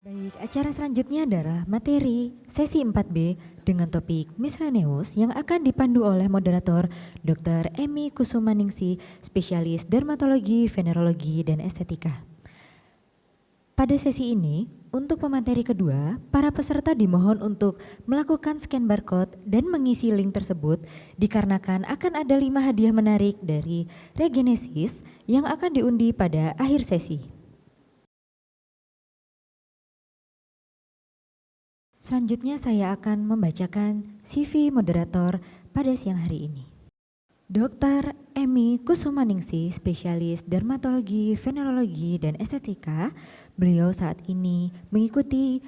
Baik, acara selanjutnya adalah materi sesi 4B dengan topik miscellaneous yang akan dipandu oleh moderator Dr. Emi Kusumaningsih, spesialis dermatologi, venerologi, dan estetika. Pada sesi ini, untuk pemateri kedua, para peserta dimohon untuk melakukan scan barcode dan mengisi link tersebut dikarenakan akan ada 5 hadiah menarik dari Regenesis yang akan diundi pada akhir sesi. Selanjutnya saya akan membacakan CV moderator pada siang hari ini. Dr. Emi Kusumaningsih, spesialis dermatologi, venerologi, dan estetika. Beliau saat ini mengikuti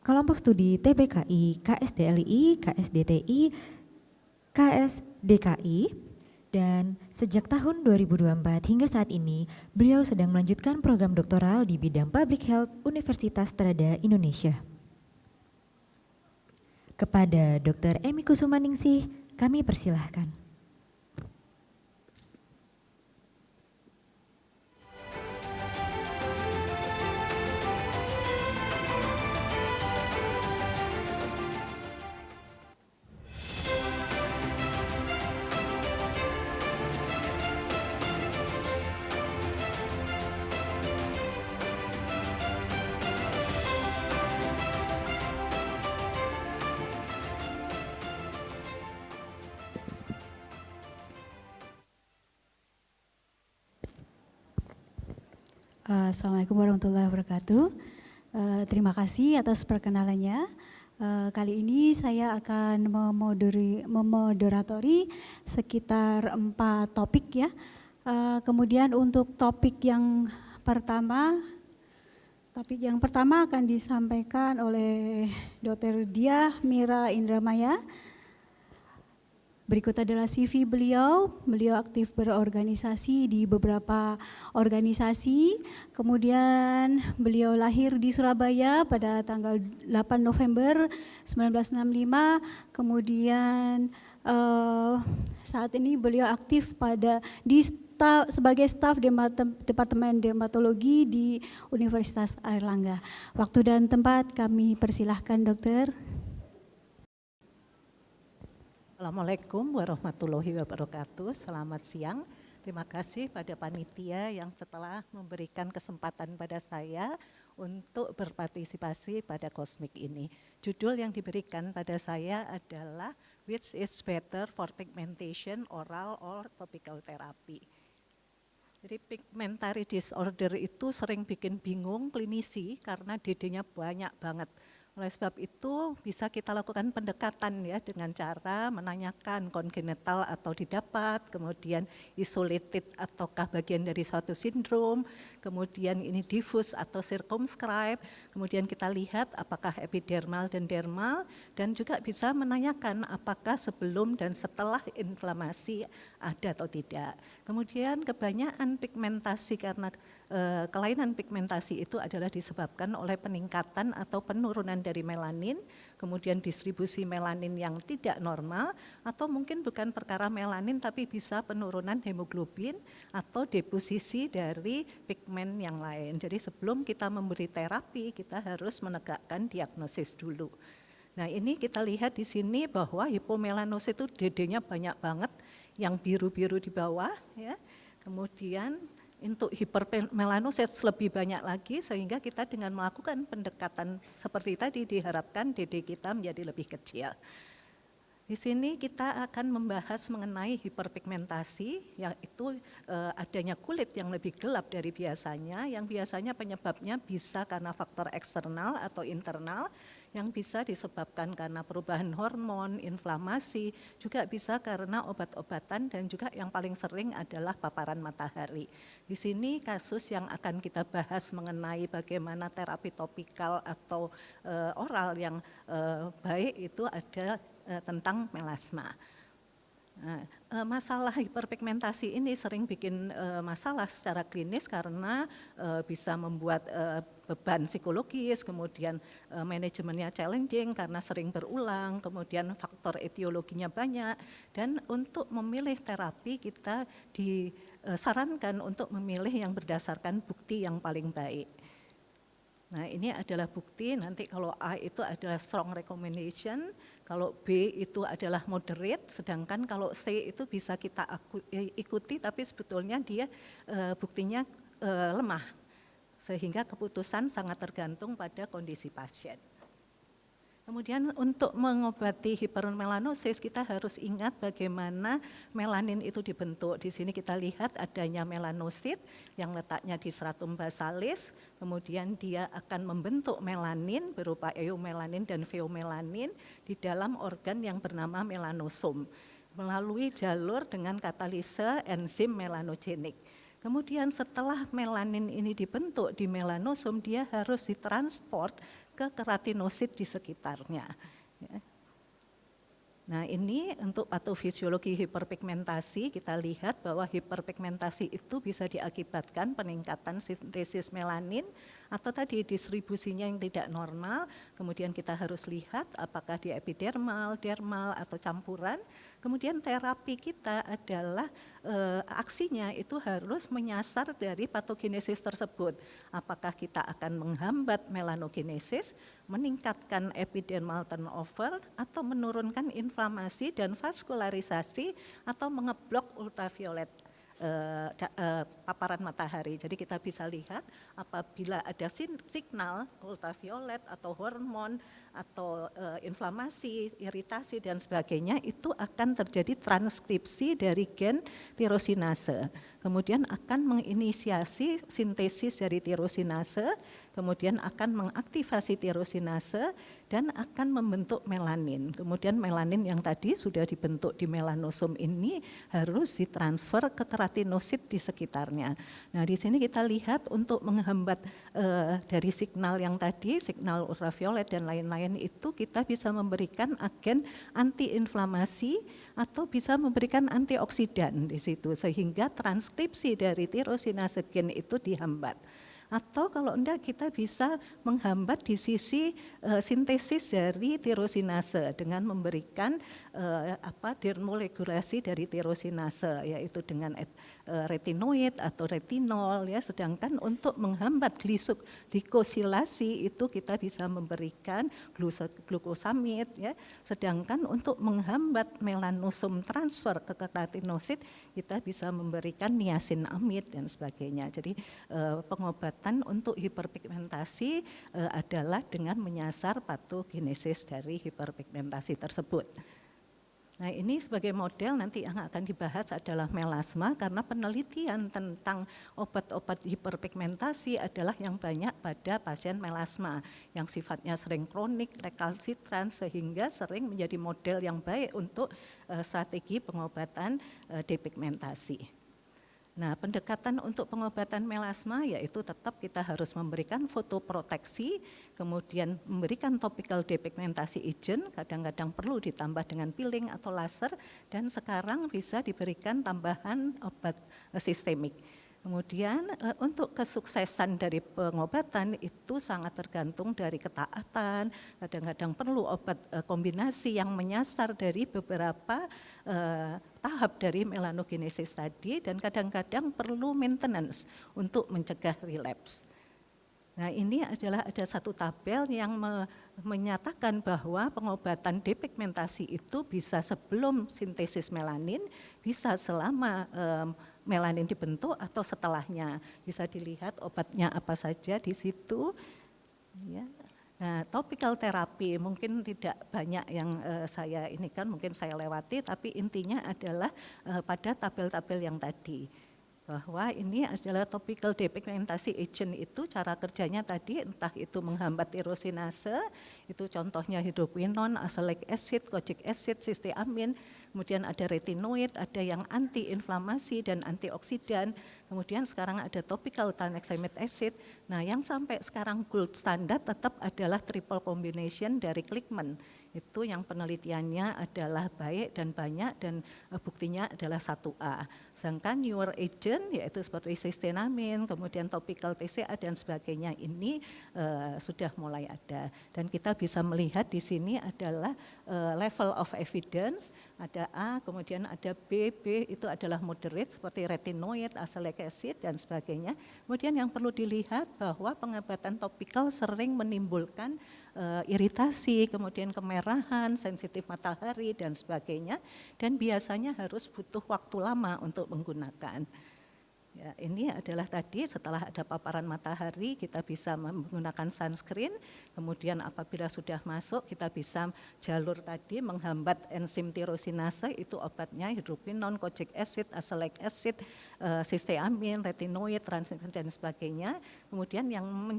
kelompok studi TBKI, KSDLI, KSDTI, KSDKI, dan sejak tahun 2024 hingga saat ini beliau sedang melanjutkan program doktoral di bidang Public Health Universitas Trada Indonesia. Kepada Dr. Emi Kusumaningsih, kami persilahkan. Assalamualaikum warahmatullahi wabarakatuh. Terima kasih atas perkenalannya. Kali ini saya akan memoderatori sekitar 4 topik ya. Kemudian untuk topik yang pertama akan disampaikan oleh Dr. Diah Mira Indramaya. Berikut adalah CV beliau aktif berorganisasi di beberapa organisasi, kemudian beliau lahir di Surabaya pada tanggal 8 November 1965, kemudian saat ini beliau aktif sebagai staf Departemen Dermatologi di Universitas Airlangga. Waktu dan tempat kami persilahkan dokter. Assalamualaikum warahmatullahi wabarakatuh. Selamat siang. Terima kasih pada panitia yang setelah memberikan kesempatan pada saya untuk berpartisipasi pada Cosmic ini. Judul yang diberikan pada saya adalah Which is better for pigmentation, oral or topical therapy. Jadi pigmentary disorder itu sering bikin bingung klinisi karena DD-nya banyak banget. Oleh sebab itu bisa kita lakukan pendekatan ya dengan cara menanyakan kongenital atau didapat, kemudian isolated ataukah bagian dari suatu sindrom, kemudian ini diffuse atau circumscribe, kemudian kita lihat apakah epidermal dan dermal, dan juga bisa menanyakan apakah sebelum dan setelah inflamasi ada atau tidak. Kemudian kebanyakan pigmentasi karena kelainan pigmentasi itu adalah disebabkan oleh peningkatan atau penurunan dari melanin, kemudian distribusi melanin yang tidak normal, atau mungkin bukan perkara melanin tapi bisa penurunan hemoglobin atau deposisi dari pigmen yang lain. Jadi sebelum kita memberi terapi, kita harus menegakkan diagnosis dulu. Nah ini kita lihat di sini bahwa hipomelanosis itu DD-nya banyak banget, yang biru-biru di bawah ya. Kemudian untuk hipermelanosis lebih banyak lagi, sehingga kita dengan melakukan pendekatan seperti tadi diharapkan DD kita menjadi lebih kecil. Di sini kita akan membahas mengenai hiperpigmentasi, yaitu adanya kulit yang lebih gelap dari biasanya, yang biasanya penyebabnya bisa karena faktor eksternal atau internal, yang bisa disebabkan karena perubahan hormon, inflamasi, juga bisa karena obat-obatan, dan juga yang paling sering adalah paparan matahari. Di sini kasus yang akan kita bahas mengenai bagaimana terapi topikal atau oral yang baik itu ada tentang melasma. Nah, masalah hiperpigmentasi ini sering bikin masalah secara klinis karena bisa membuat beban psikologis, kemudian manajemennya challenging karena sering berulang, kemudian faktor etiologinya banyak, dan untuk memilih terapi kita disarankan untuk memilih yang berdasarkan bukti yang paling baik. Nah, ini adalah bukti, nanti kalau A itu adalah strong recommendation, kalau B itu adalah moderate, sedangkan kalau C itu bisa kita ikuti tapi sebetulnya dia buktinya lemah. Sehingga keputusan sangat tergantung pada kondisi pasien. Kemudian untuk mengobati hipermelanosis kita harus ingat bagaimana melanin itu dibentuk. Di sini kita lihat adanya melanosit yang letaknya di stratum basalis, kemudian dia akan membentuk melanin berupa eumelanin dan pheomelanin di dalam organ yang bernama melanosom melalui jalur dengan katalise enzim melanogenik. Kemudian setelah melanin ini dibentuk di melanosom, dia harus ditransport ke keratinosit di sekitarnya. Nah, ini untuk patofisiologi hiperpigmentasi kita lihat bahwa hiperpigmentasi itu bisa diakibatkan peningkatan sintesis melanin atau tadi distribusinya yang tidak normal. Kemudian kita harus lihat apakah di epidermal, dermal atau campuran. Kemudian terapi kita adalah aksinya itu harus menyasar dari patogenesis tersebut. Apakah kita akan menghambat melanogenesis, meningkatkan epidermal turnover, atau menurunkan inflamasi dan vaskularisasi, atau mengeblok ultraviolet paparan matahari. Jadi kita bisa lihat apabila ada signal ultraviolet atau hormon atau inflamasi, iritasi dan sebagainya, itu akan terjadi transkripsi dari gen tirosinase. Kemudian akan menginisiasi sintesis dari tirosinase, kemudian akan mengaktifasi tirosinase dan akan membentuk melanin. Kemudian melanin yang tadi sudah dibentuk di melanosom ini harus ditransfer ke keratinosit di sekitarnya. Nah, di sini kita lihat untuk menghambat dari signal yang tadi, signal ultraviolet dan lain-lain itu kita bisa memberikan agen antiinflamasi atau bisa memberikan antioksidan di situ sehingga transkripsi dari tirosinase gen itu dihambat. Atau kalau enggak kita bisa menghambat di sisi sintesis dari tirosinase dengan memberikan dermoregulasi dari tirosinase yaitu dengan retinoid atau retinol ya, sedangkan untuk menghambat glikosilasi itu kita bisa memberikan glukosamid ya, sedangkan untuk menghambat melanosom transfer ke keratinosit kita bisa memberikan niasinamid dan sebagainya. Jadi pengobatan untuk hiperpigmentasi adalah dengan menyasar patogenesis dari hiperpigmentasi tersebut. Nah, ini sebagai model nanti yang akan dibahas adalah melasma karena penelitian tentang obat-obat hiperpigmentasi adalah yang banyak pada pasien melasma yang sifatnya sering kronik, rekalsitran sehingga sering menjadi model yang baik untuk strategi pengobatan depigmentasi. Nah, pendekatan untuk pengobatan melasma yaitu tetap kita harus memberikan fotoproteksi, kemudian memberikan topical depigmentasi agent, kadang-kadang perlu ditambah dengan peeling atau laser, dan sekarang bisa diberikan tambahan obat sistemik. Kemudian untuk kesuksesan dari pengobatan itu sangat tergantung dari ketaatan, kadang-kadang perlu obat kombinasi yang menyasar dari beberapa tahap dari melanogenesis tadi dan kadang-kadang perlu maintenance untuk mencegah relapse. Nah, ini adalah ada satu tabel yang menyatakan bahwa pengobatan depigmentasi itu bisa sebelum sintesis melanin, bisa selama melanin dibentuk atau setelahnya. Bisa dilihat obatnya apa saja di situ. Ya. Nah, topical terapi mungkin tidak banyak yang saya ini kan mungkin saya lewati, tapi intinya adalah pada tabel-tabel yang tadi. Bahwa ini adalah topical depigmentasi agent itu cara kerjanya tadi entah itu menghambat tirosinase, itu contohnya hidroquinon, azelaic acid, kojic acid, cysteamin, kemudian ada retinoid, ada yang anti-inflamasi dan antioksidan, kemudian sekarang ada topical tranexamic acid. Nah, yang sampai sekarang gold standard tetap adalah triple combination dari Klickman. Itu yang penelitiannya adalah baik dan banyak dan buktinya adalah 1A. Sedangkan newer agent yaitu seperti cysteamine, kemudian topical TCA dan sebagainya ini sudah mulai ada. Dan kita bisa melihat di sini adalah level of evidence, ada A, kemudian ada B itu adalah moderate seperti retinoid, azelaic acid dan sebagainya. Kemudian yang perlu dilihat bahwa pengobatan topikal sering menimbulkan iritasi, kemudian kemerahan, sensitif matahari dan sebagainya, dan biasanya harus butuh waktu lama untuk menggunakan. Ya, ini adalah tadi setelah ada paparan matahari kita bisa menggunakan sunscreen, kemudian apabila sudah masuk kita bisa jalur tadi menghambat enzim tirosinase, itu obatnya hidroquinon, kojic acid, azelaic acid, cysteamine, retinoid, transamin dan sebagainya. Kemudian yang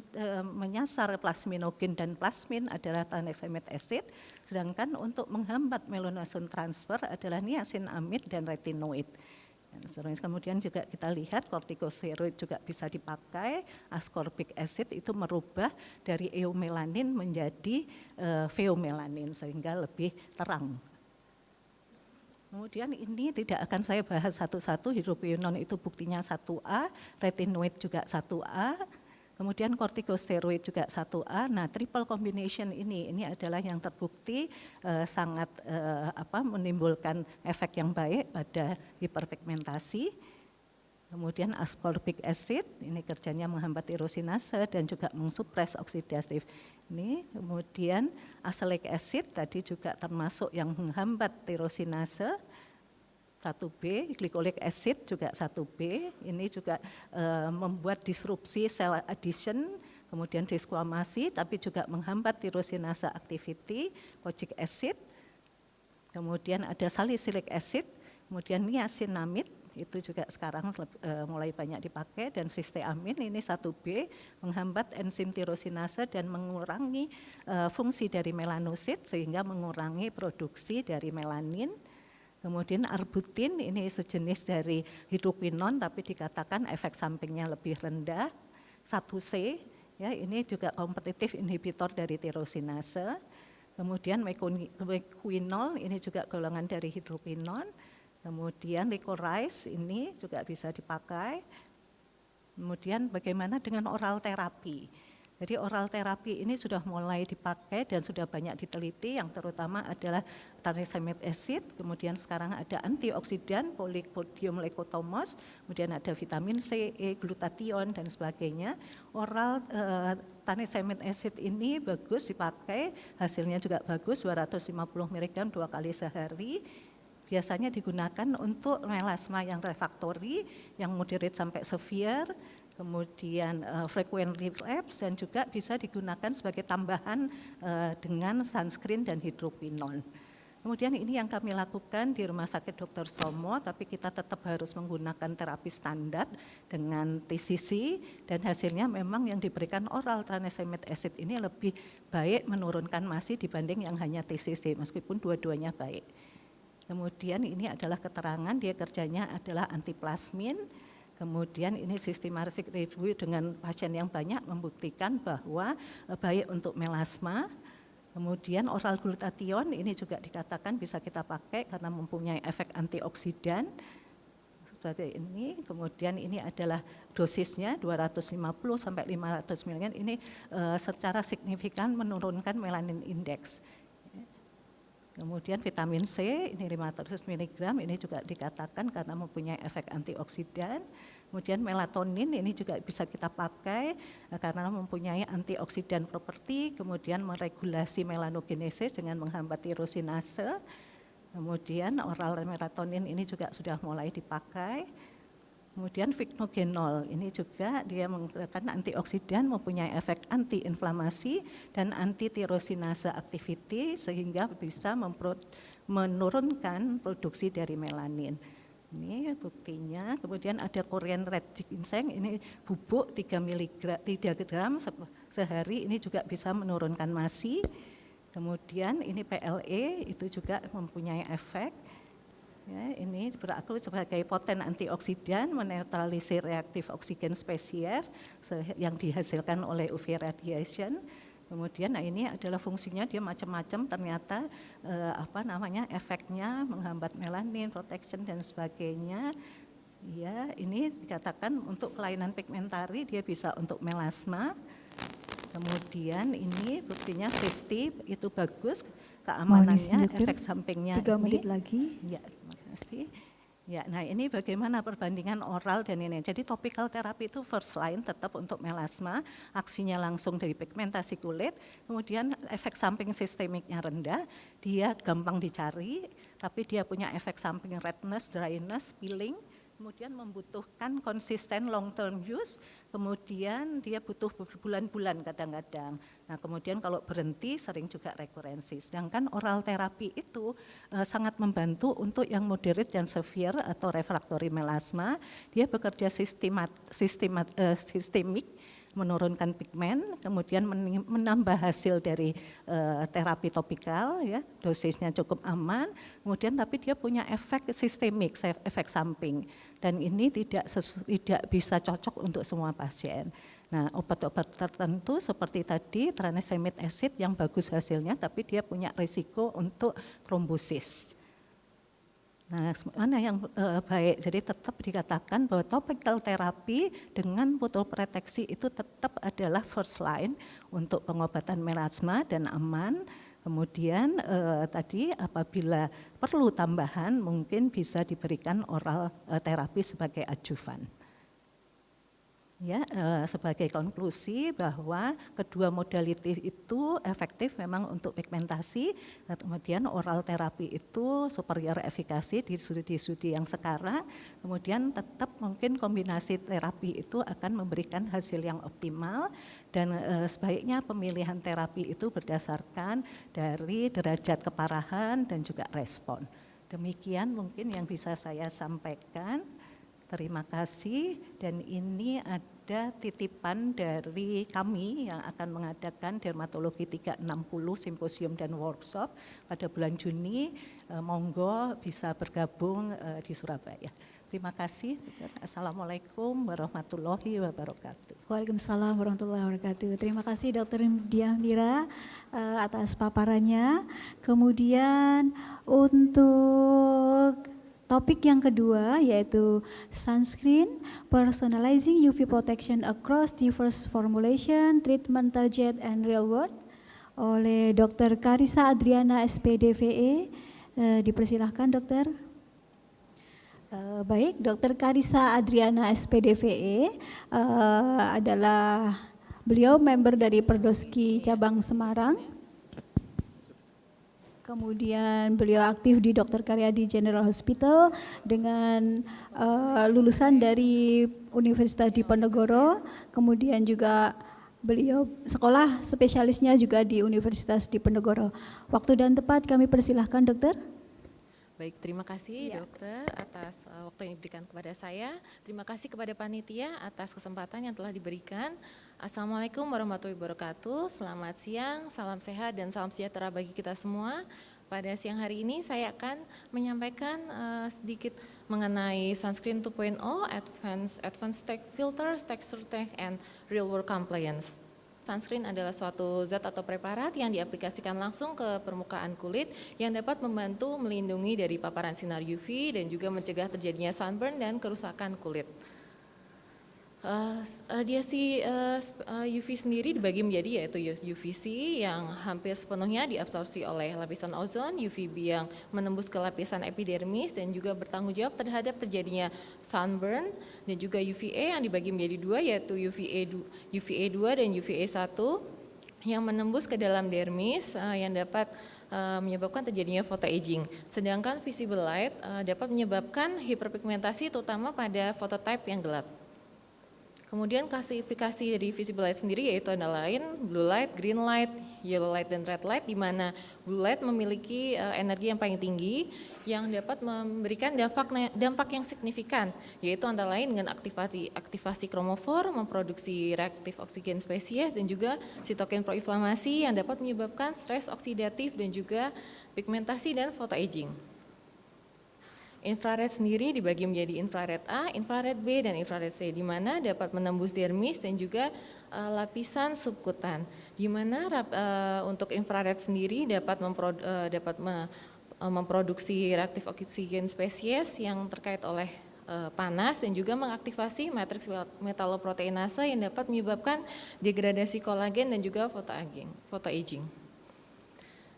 menyasar plasminogen dan plasmin adalah tranexamic acid, sedangkan untuk menghambat melanoson transfer adalah niacinamide dan retinoid. Kemudian juga kita lihat kortikosteroid juga bisa dipakai, ascorbic acid itu merubah dari eumelanin menjadi pheomelanin sehingga lebih terang. Kemudian ini tidak akan saya bahas satu-satu, hidroquinon itu buktinya 1A, retinoid juga 1A, kemudian kortikosteroid juga 1A. Nah, triple combination ini adalah yang terbukti sangat menimbulkan efek yang baik pada hiperpigmentasi. Kemudian ascorbic acid, ini kerjanya menghambat tirosinase dan juga mensupres oksidatif. Ini kemudian azelaic acid tadi juga termasuk yang menghambat tirosinase. 1B, glycolic acid juga 1B, ini juga membuat disrupsi cell addition, kemudian disquamasi, tapi juga menghambat tirosinase activity, kojic acid, kemudian ada salicylic acid, kemudian niacinamide, itu juga sekarang mulai banyak dipakai, dan cysteamine ini 1B, menghambat enzim tirosinase dan mengurangi fungsi dari melanosit sehingga mengurangi produksi dari melanin. Kemudian arbutin ini sejenis dari hidroquinon tapi dikatakan efek sampingnya lebih rendah. 1C ya, ini juga kompetitif inhibitor dari tirosinase. Kemudian mequinol ini juga golongan dari hidroquinon. Kemudian licorice ini juga bisa dipakai. Kemudian bagaimana dengan oral terapi? Jadi oral terapi ini sudah mulai dipakai dan sudah banyak diteliti, yang terutama adalah tranexamic acid, kemudian sekarang ada antioksidan, polypodium leukotomos, kemudian ada vitamin C, E, glutathione dan sebagainya. Oral tranexamic acid ini bagus dipakai, hasilnya juga bagus, 250 mg 2 kali sehari. Biasanya digunakan untuk melasma yang refraktori, yang moderate sampai severe, kemudian frequent relapse, dan juga bisa digunakan sebagai tambahan dengan sunscreen dan hidroquinon. Kemudian ini yang kami lakukan di Rumah Sakit Dr. Somo, tapi kita tetap harus menggunakan terapi standar dengan TCC, dan hasilnya memang yang diberikan oral tranexamic acid ini lebih baik menurunkan MASI dibanding yang hanya TCC, meskipun dua-duanya baik. Kemudian ini adalah keterangan, dia kerjanya adalah antiplasmin. Kemudian ini systematic review dengan pasien yang banyak membuktikan bahwa baik untuk melasma. Kemudian oral glutathione ini juga dikatakan bisa kita pakai karena mempunyai efek antioksidan. Seperti ini. Kemudian ini adalah dosisnya 250 sampai 500 mg, ini secara signifikan menurunkan melanin index. Kemudian vitamin C ini 500 mg, ini juga dikatakan karena mempunyai efek antioksidan. Kemudian melatonin ini juga bisa kita pakai karena mempunyai antioksidan properti, kemudian meregulasi melanogenesis dengan menghambat tirosinase. Kemudian oral melatonin ini juga sudah mulai dipakai. Kemudian vignogenol ini juga dia menggunakan antioksidan, mempunyai efek anti-inflamasi dan anti-tirosinase activity sehingga bisa menurunkan produksi dari melanin. Ini buktinya. Kemudian ada Korean red ginseng, ini bubuk 3 gram sehari, ini juga bisa menurunkan MASI. Kemudian ini PLE itu juga mempunyai efek. Ya, ini berlaku sebagai poten antioksidan, menetralisir reaktif oksigen spesies yang dihasilkan oleh UV radiation. Kemudian ini adalah fungsinya, dia macam-macam ternyata efeknya menghambat melanin, protection dan sebagainya. Ya, ini dikatakan untuk kelainan pigmentari dia bisa untuk melasma. Kemudian ini buktinya safety itu bagus, Mohon izin, keamanannya, dokter. efek sampingnya 3 ini. menit lagi. Ya, terima kasih. Ya, nah ini bagaimana perbandingan oral dan ini. Jadi topical terapi itu first line tetap untuk melasma, aksinya langsung dari pigmentasi kulit, kemudian efek samping sistemiknya rendah, dia gampang dicari, tapi dia punya efek samping redness, dryness, peeling, kemudian membutuhkan konsisten long term use, kemudian dia butuh berbulan-bulan kadang-kadang. Nah kemudian kalau berhenti sering juga rekurensi. Sedangkan oral terapi itu sangat membantu untuk yang moderate dan severe atau refractory melasma. Dia bekerja sistemik, menurunkan pigmen, kemudian menambah hasil dari terapi topikal, ya, dosisnya cukup aman, kemudian tapi dia punya efek sistemik, efek samping, dan ini tidak bisa cocok untuk semua pasien. Nah, obat-obat tertentu seperti tadi tranexamic acid yang bagus hasilnya, tapi dia punya risiko untuk trombosis. Nah, mana yang baik? Jadi tetap dikatakan bahwa topical terapi dengan fotoproteksi itu tetap adalah first line untuk pengobatan melasma dan aman. Kemudian tadi apabila perlu tambahan mungkin bisa diberikan oral terapi sebagai adjuvan. Ya, sebagai konklusi bahwa kedua modalitas itu efektif memang untuk pigmentasi, kemudian oral terapi itu superior efikasi di studi yang sekarang, kemudian tetap mungkin kombinasi terapi itu akan memberikan hasil yang optimal, dan sebaiknya pemilihan terapi itu berdasarkan dari derajat keparahan dan juga respon. Demikian mungkin yang bisa saya sampaikan. Terima kasih, dan ini ada titipan dari kami yang akan mengadakan dermatologi 360 simposium dan workshop pada bulan Juni. Monggo bisa bergabung di Surabaya. Terima kasih. Assalamualaikum warahmatullahi wabarakatuh. Waalaikumsalam warahmatullahi wabarakatuh. Terima kasih Dr. Diah Mira atas paparannya. Kemudian untuk topik yang kedua yaitu sunscreen, personalizing UV protection across diverse formulation, treatment target and real world oleh Dr. Karissa Adriana SPDVE. Dipersilahkan dokter. Baik, Dr. Karissa Adriana SPDVE adalah beliau member dari Perdoski cabang Semarang. Kemudian beliau aktif di Dr. Karyadi General Hospital dengan lulusan dari Universitas Diponegoro. Kemudian juga beliau sekolah spesialisnya juga di Universitas Diponegoro. Waktu dan tempat kami persilahkan dokter. Baik, terima kasih dokter atas waktu yang diberikan kepada saya. Terima kasih kepada panitia atas kesempatan yang telah diberikan. Assalamualaikum warahmatullahi wabarakatuh. Selamat siang, salam sehat dan salam sejahtera bagi kita semua. Pada siang hari ini saya akan menyampaikan sedikit mengenai Sunscreen 2.0, Advanced Tech Filters, Texture Tech, and Real World Compliance. Sunscreen adalah suatu zat atau preparat yang diaplikasikan langsung ke permukaan kulit yang dapat membantu melindungi dari paparan sinar UV dan juga mencegah terjadinya sunburn dan kerusakan kulit. Radiasi UV sendiri dibagi menjadi yaitu UVC yang hampir sepenuhnya diabsorpsi oleh lapisan ozon, UVB yang menembus ke lapisan epidermis dan juga bertanggung jawab terhadap terjadinya sunburn, dan juga UVA yang dibagi menjadi dua yaitu UVA 2 dan UVA 1 yang menembus ke dalam dermis yang dapat menyebabkan terjadinya photoaging. Sedangkan visible light dapat menyebabkan hiperpigmentasi terutama pada phototype yang gelap. Kemudian klasifikasi dari visible light sendiri yaitu ada lain blue light, green light, yellow light, dan red light, di mana blue light memiliki energi yang paling tinggi yang dapat memberikan dampak yang signifikan, yaitu antara lain dengan aktivasi kromofor, memproduksi reaktif oksigen spesies, dan juga sitokin proinflamasi yang dapat menyebabkan stres oksidatif dan juga pigmentasi dan photoaging. Infrared sendiri dibagi menjadi infrared A, infrared B, dan infrared C, di mana dapat menembus dermis dan juga lapisan subkutan. Di mana untuk infrared sendiri dapat memproduksi reaktif oksigen spesies yang terkait oleh panas dan juga mengaktifasi matriks metaloproteinase yang dapat menyebabkan degradasi kolagen dan juga photoaging.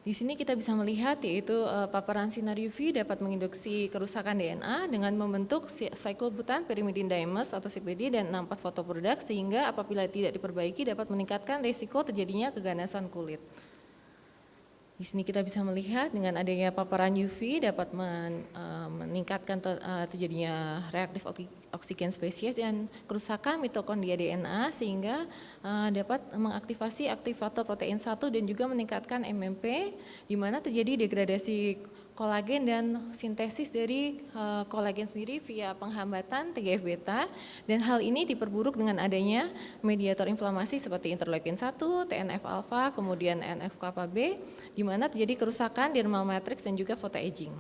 Di sini kita bisa melihat yaitu paparan sinar UV dapat menginduksi kerusakan DNA dengan membentuk cyclobutan pyrimidine dimers atau CPD dan 6,4 fotoproduk sehingga apabila tidak diperbaiki dapat meningkatkan risiko terjadinya keganasan kulit. Di sini kita bisa melihat dengan adanya paparan UV dapat meningkatkan terjadinya reaktif oksigen spesies dan kerusakan mitokondria DNA sehingga dapat mengaktifasi aktivator protein 1 dan juga meningkatkan MMP di mana terjadi degradasi kolagen dan sintesis dari kolagen sendiri via penghambatan TGF-beta dan hal ini diperburuk dengan adanya mediator inflamasi seperti interleukin 1, TNF-alfa, kemudian NF-kappa B di mana terjadi kerusakan dermal matrix dan juga photoaging.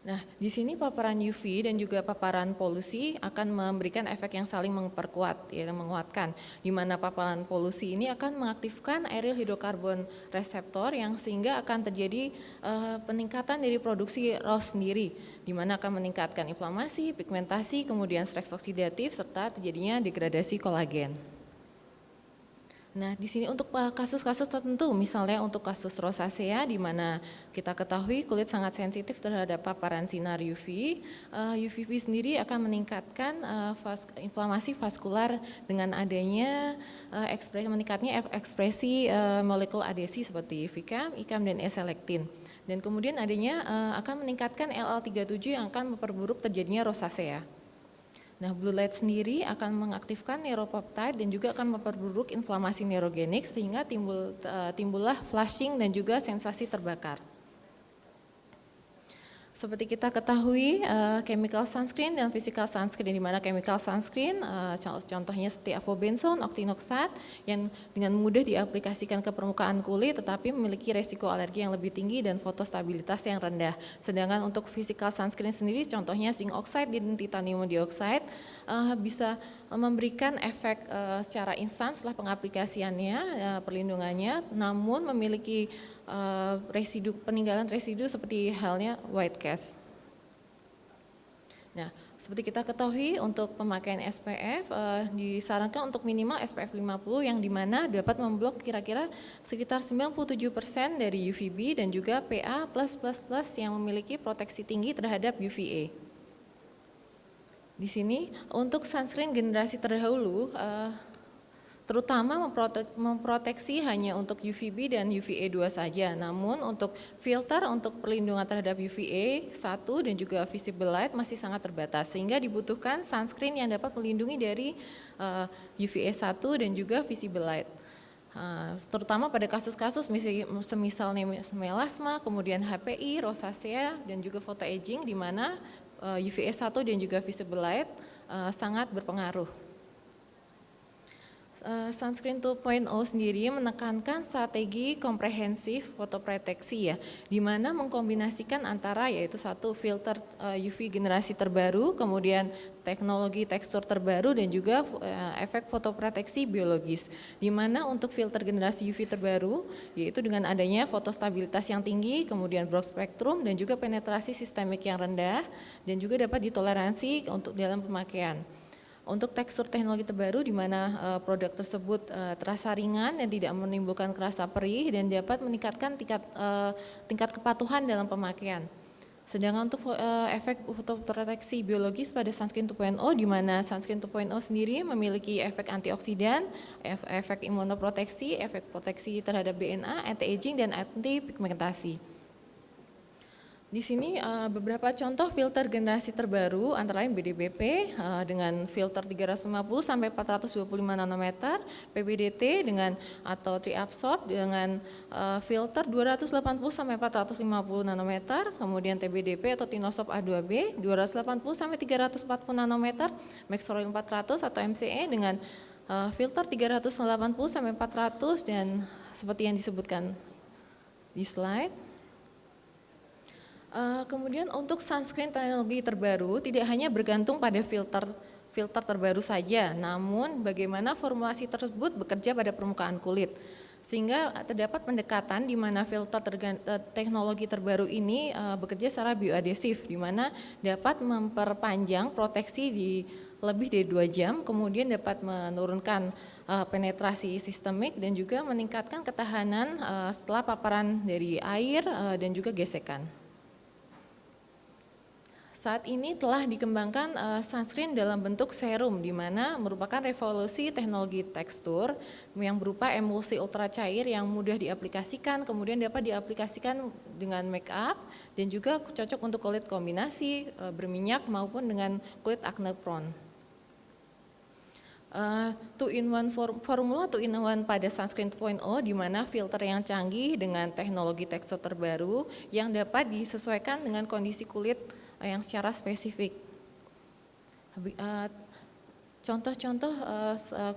Nah, di sini paparan UV dan juga paparan polusi akan memberikan efek yang saling memperkuat, ya, menguatkan. Di mana paparan polusi ini akan mengaktifkan aryl hidrokarbon reseptor yang sehingga akan terjadi peningkatan dari produksi ROS sendiri, di mana akan meningkatkan inflamasi, pigmentasi, kemudian stres oksidatif serta terjadinya degradasi kolagen. Nah, di sini untuk kasus-kasus tertentu, misalnya untuk kasus rosacea di mana kita ketahui kulit sangat sensitif terhadap paparan sinar UV, UVB sendiri akan meningkatkan inflamasi vaskular dengan adanya meningkatnya ekspresi molekul adesi seperti VCAM, ICAM, dan E-selektin. Dan kemudian adanya akan meningkatkan LL37 yang akan memperburuk terjadinya rosacea. Nah, blue light sendiri akan mengaktifkan neuropeptide dan juga akan memperburuk inflamasi neurogenik sehingga timbullah flushing dan juga sensasi terbakar. Seperti kita ketahui, chemical sunscreen dan physical sunscreen, di mana chemical sunscreen contohnya seperti avobenzone, octinoxate yang dengan mudah diaplikasikan ke permukaan kulit tetapi memiliki resiko alergi yang lebih tinggi dan fotostabilitas yang rendah. Sedangkan untuk physical sunscreen sendiri contohnya zinc oxide dan titanium dioxide bisa memberikan efek secara instan setelah pengaplikasiannya, perlindungannya, namun memiliki peninggalan residu seperti halnya white cast. Nah, seperti kita ketahui untuk pemakaian SPF disarankan untuk minimal SPF 50 yang dimana dapat memblok kira-kira sekitar 97% dari UVB dan juga PA+++ yang memiliki proteksi tinggi terhadap UVA. Di sini untuk sunscreen generasi terdahulu terutama memproteksi hanya untuk UVB dan UVA2 saja, namun untuk filter untuk perlindungan terhadap UVA 1 dan juga visible light masih sangat terbatas, sehingga dibutuhkan sunscreen yang dapat melindungi dari UVA 1 dan juga visible light. Terutama pada kasus-kasus semisal melasma, kemudian HPI, rosacea, dan juga photoaging di mana UVA 1 dan juga visible light sangat berpengaruh. Sunscreen 2.0 sendiri menekankan strategi komprehensif fotoproteksi ya, di mana mengkombinasikan antara yaitu satu filter UV generasi terbaru, kemudian teknologi tekstur terbaru dan juga efek fotoproteksi biologis. Di mana untuk filter generasi UV terbaru yaitu dengan adanya fotostabilitas yang tinggi, kemudian broad spektrum dan juga penetrasi sistemik yang rendah dan juga dapat ditoleransi untuk dalam pemakaian. Untuk tekstur teknologi terbaru di mana produk tersebut terasa ringan dan tidak menimbulkan rasa perih dan dapat meningkatkan tingkat kepatuhan dalam pemakaian. Sedangkan untuk efek fotoproteksi biologis pada sunscreen 2.0 di mana sunscreen 2.0 sendiri memiliki efek antioksidan, efek imunoproteksi, efek proteksi terhadap DNA, anti-aging dan anti-pigmentasi. Di sini beberapa contoh filter generasi terbaru antara lain BDBP dengan filter 350 sampai 425 nanometer, PBDT dengan atau triabsorb dengan filter 280 sampai 450 nanometer, kemudian TBDP atau Tinosorb A2B 280 sampai 340 nanometer, Maxoroil 400 atau MCE dengan filter 380 sampai 400 dan seperti yang disebutkan di slide. Kemudian untuk sunscreen teknologi terbaru tidak hanya bergantung pada filter terbaru saja, namun bagaimana formulasi tersebut bekerja pada permukaan kulit. Sehingga terdapat pendekatan di mana filter teknologi terbaru ini bekerja secara bioadesif, di mana dapat memperpanjang proteksi di lebih dari 2 jam, kemudian dapat menurunkan penetrasi sistemik dan juga meningkatkan ketahanan setelah paparan dari air dan juga gesekan. Saat ini telah dikembangkan sunscreen dalam bentuk serum, di mana merupakan revolusi teknologi tekstur yang berupa emulsi ultra cair yang mudah diaplikasikan, kemudian dapat diaplikasikan dengan make up dan juga cocok untuk kulit kombinasi berminyak maupun dengan kulit acne prone. Formula 2-in-1 pada sunscreen 2.0 di mana filter yang canggih dengan teknologi tekstur terbaru yang dapat disesuaikan dengan kondisi kulit yang secara spesifik. Contoh-contoh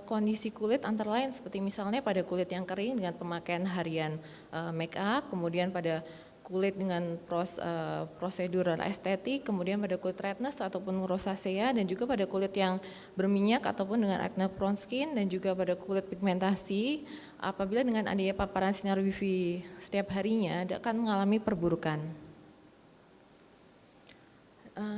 kondisi kulit antara lain seperti misalnya pada kulit yang kering dengan pemakaian harian make up, kemudian pada kulit dengan prosedural estetik, kemudian pada kulit redness ataupun rosacea, dan juga pada kulit yang berminyak ataupun dengan acne prone skin, dan juga pada kulit pigmentasi apabila dengan adanya paparan sinar UV setiap harinya akan mengalami perburukan.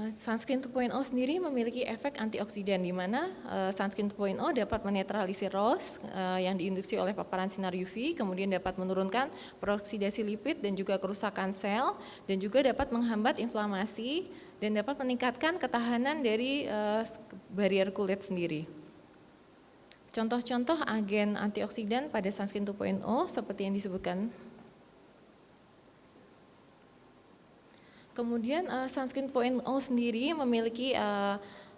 Sunscreen 2.0 sendiri memiliki efek antioksidan di mana sunscreen 2.0 dapat menetralisir ROS yang diinduksi oleh paparan sinar UV, kemudian dapat menurunkan peroksidasi lipid dan juga kerusakan sel, dan juga dapat menghambat inflamasi dan dapat meningkatkan ketahanan dari barrier kulit sendiri. Contoh-contoh agen antioksidan pada sunscreen 2.0 seperti yang disebutkan. Kemudian sunscreen 2.0 sendiri memiliki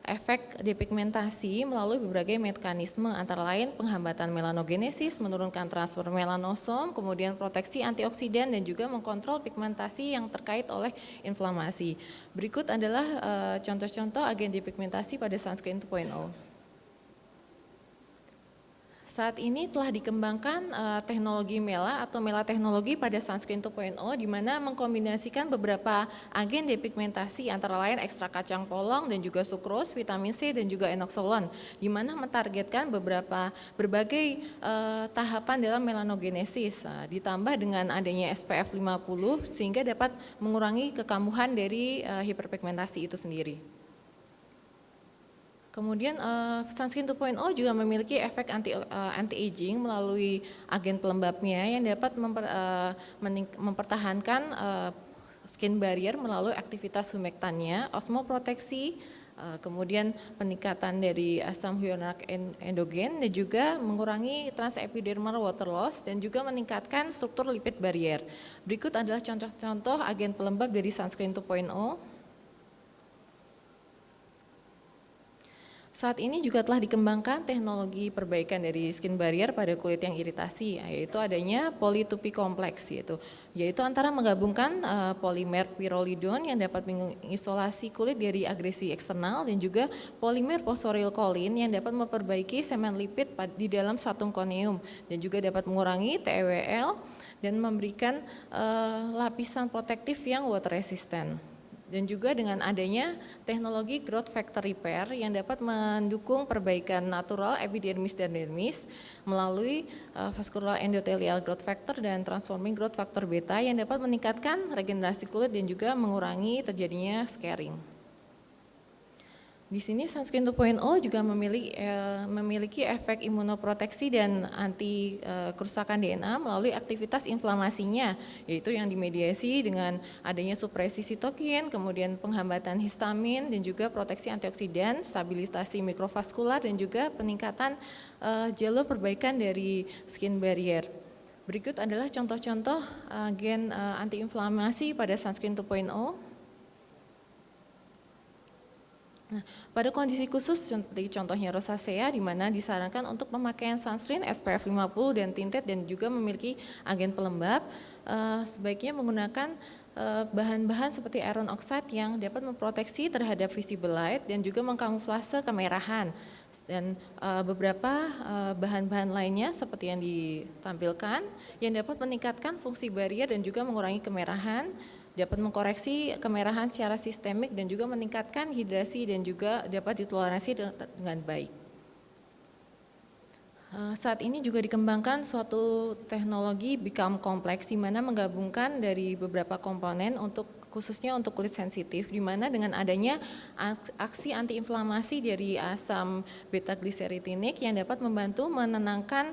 efek depigmentasi melalui berbagai mekanisme, antara lain penghambatan melanogenesis, menurunkan transfer melanosom, kemudian proteksi antioksidan dan juga mengkontrol pigmentasi yang terkait oleh inflamasi. Berikut adalah contoh-contoh agen depigmentasi pada sunscreen 2.0. Saat ini telah dikembangkan teknologi MELA atau MELA teknologi pada sunscreen 2.0 di mana mengkombinasikan beberapa agen depigmentasi antara lain ekstrak kacang polong dan juga sukros, vitamin C dan juga enoxolon, di mana mentargetkan berbagai tahapan dalam melanogenesis, ditambah dengan adanya SPF 50 sehingga dapat mengurangi kekambuhan dari hiperpigmentasi itu sendiri. Kemudian sunscreen 2.0 juga memiliki efek anti-aging melalui agen pelembabnya yang dapat mempertahankan skin barrier melalui aktivitas humektannya, osmoproteksi, kemudian peningkatan dari asam hyaluronik endogen dan juga mengurangi transepidermal water loss dan juga meningkatkan struktur lipid barrier. Berikut adalah contoh-contoh agen pelembab dari sunscreen 2.0. Saat ini juga telah dikembangkan teknologi perbaikan dari skin barrier pada kulit yang iritasi, yaitu adanya poly-2P kompleks, yaitu antara menggabungkan polimer pyrrolidone yang dapat mengisolasi kulit dari agresi eksternal dan juga polimer fosforilkolin yang dapat memperbaiki semen lipid di dalam stratum corneum dan juga dapat mengurangi TEWL dan memberikan lapisan protektif yang water resistant. Dan juga dengan adanya teknologi growth factor repair yang dapat mendukung perbaikan natural epidermis dan dermis melalui vascular endothelial growth factor dan transforming growth factor beta yang dapat meningkatkan regenerasi kulit dan juga mengurangi terjadinya scarring. Di sini sunscreen 2.0 juga memiliki efek imunoproteksi dan anti kerusakan DNA melalui aktivitas inflamasinya, yaitu yang dimediasi dengan adanya supresi sitokin, kemudian penghambatan histamin dan juga proteksi antioksidan, stabilisasi mikrovaskular dan juga peningkatan jalur perbaikan dari skin barrier. Berikut adalah contoh-contoh agen antiinflamasi pada sunscreen 2.0. Nah, pada kondisi khusus seperti contohnya rosacea di mana disarankan untuk pemakaian sunscreen SPF 50 dan tinted dan juga memiliki agen pelembab, sebaiknya menggunakan bahan-bahan seperti iron oxide yang dapat memproteksi terhadap visible light dan juga mengkamuflase kemerahan. Dan beberapa bahan-bahan lainnya seperti yang ditampilkan yang dapat meningkatkan fungsi barrier dan juga mengurangi kemerahan, dapat mengkoreksi kemerahan secara sistemik dan juga meningkatkan hidrasi dan juga dapat ditoleransi dengan baik. Saat ini juga dikembangkan suatu teknologi Become Complex, di mana menggabungkan dari beberapa komponen khususnya untuk kulit sensitif, di mana dengan adanya aksi antiinflamasi dari asam beta gliseritinik yang dapat membantu menenangkan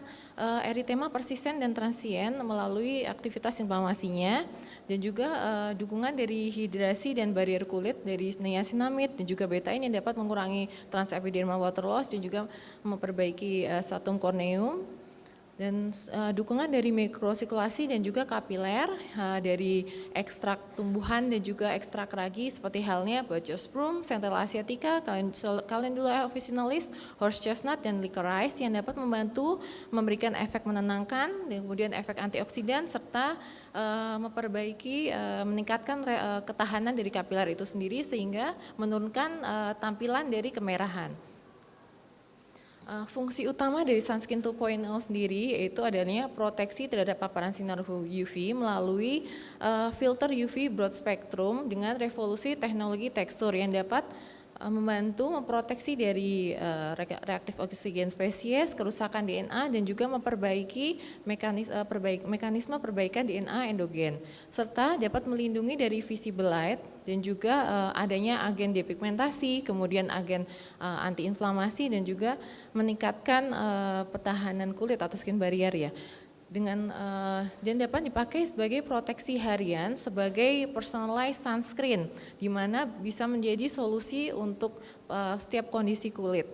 eritema persisten dan transien melalui aktivitas inflamasinya, dan juga dukungan dari hidrasi dan barrier kulit dari niacinamide dan juga betain yang dapat mengurangi transepidermal water loss dan juga memperbaiki stratum corneum, dan dukungan dari mikrosirkulasi dan juga kapiler dari ekstrak tumbuhan dan juga ekstrak ragi seperti halnya Bacchus-Broom, Centella asiatica, Calendula officinalis, horse chestnut, dan licorice yang dapat membantu memberikan efek menenangkan, dan kemudian efek antioksidan serta meningkatkan ketahanan dari kapiler itu sendiri sehingga menurunkan tampilan dari kemerahan. Fungsi utama dari Sunscreen 2.0 sendiri yaitu adanya proteksi terhadap paparan sinar UV melalui filter UV broad spectrum dengan revolusi teknologi tekstur yang dapat membantu memproteksi dari reaktif oksigen spesies, kerusakan DNA, dan juga memperbaiki mekanisme perbaikan DNA endogen, serta dapat melindungi dari visible light dan juga adanya agen depigmentasi, kemudian agen antiinflamasi, dan juga meningkatkan pertahanan kulit atau skin barrier ya. Dan dapat dipakai sebagai proteksi harian sebagai personalized sunscreen, di mana bisa menjadi solusi untuk setiap kondisi kulit.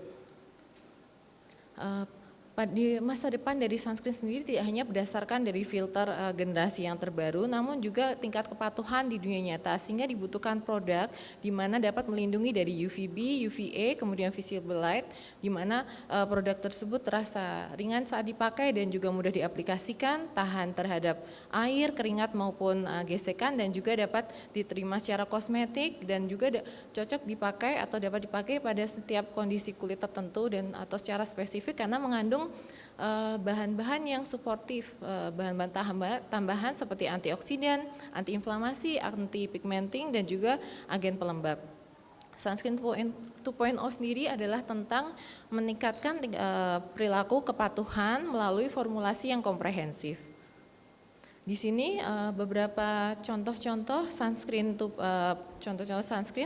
Di masa depan dari sunscreen sendiri tidak hanya berdasarkan dari filter generasi yang terbaru, namun juga tingkat kepatuhan di dunia nyata, sehingga dibutuhkan produk di mana dapat melindungi dari UVB, UVA, kemudian visible light, di mana produk tersebut terasa ringan saat dipakai dan juga mudah diaplikasikan, tahan terhadap air, keringat maupun gesekan, dan juga dapat diterima secara kosmetik dan juga cocok dipakai atau dapat dipakai pada setiap kondisi kulit tertentu dan atau secara spesifik karena mengandung bahan-bahan yang suportif, bahan-bahan tambahan seperti antioksidan, antiinflamasi, anti-pigmenting, dan juga agen pelembab. Sunscreen 2.0 sendiri adalah tentang meningkatkan perilaku kepatuhan melalui formulasi yang komprehensif. Di sini beberapa contoh-contoh sunscreen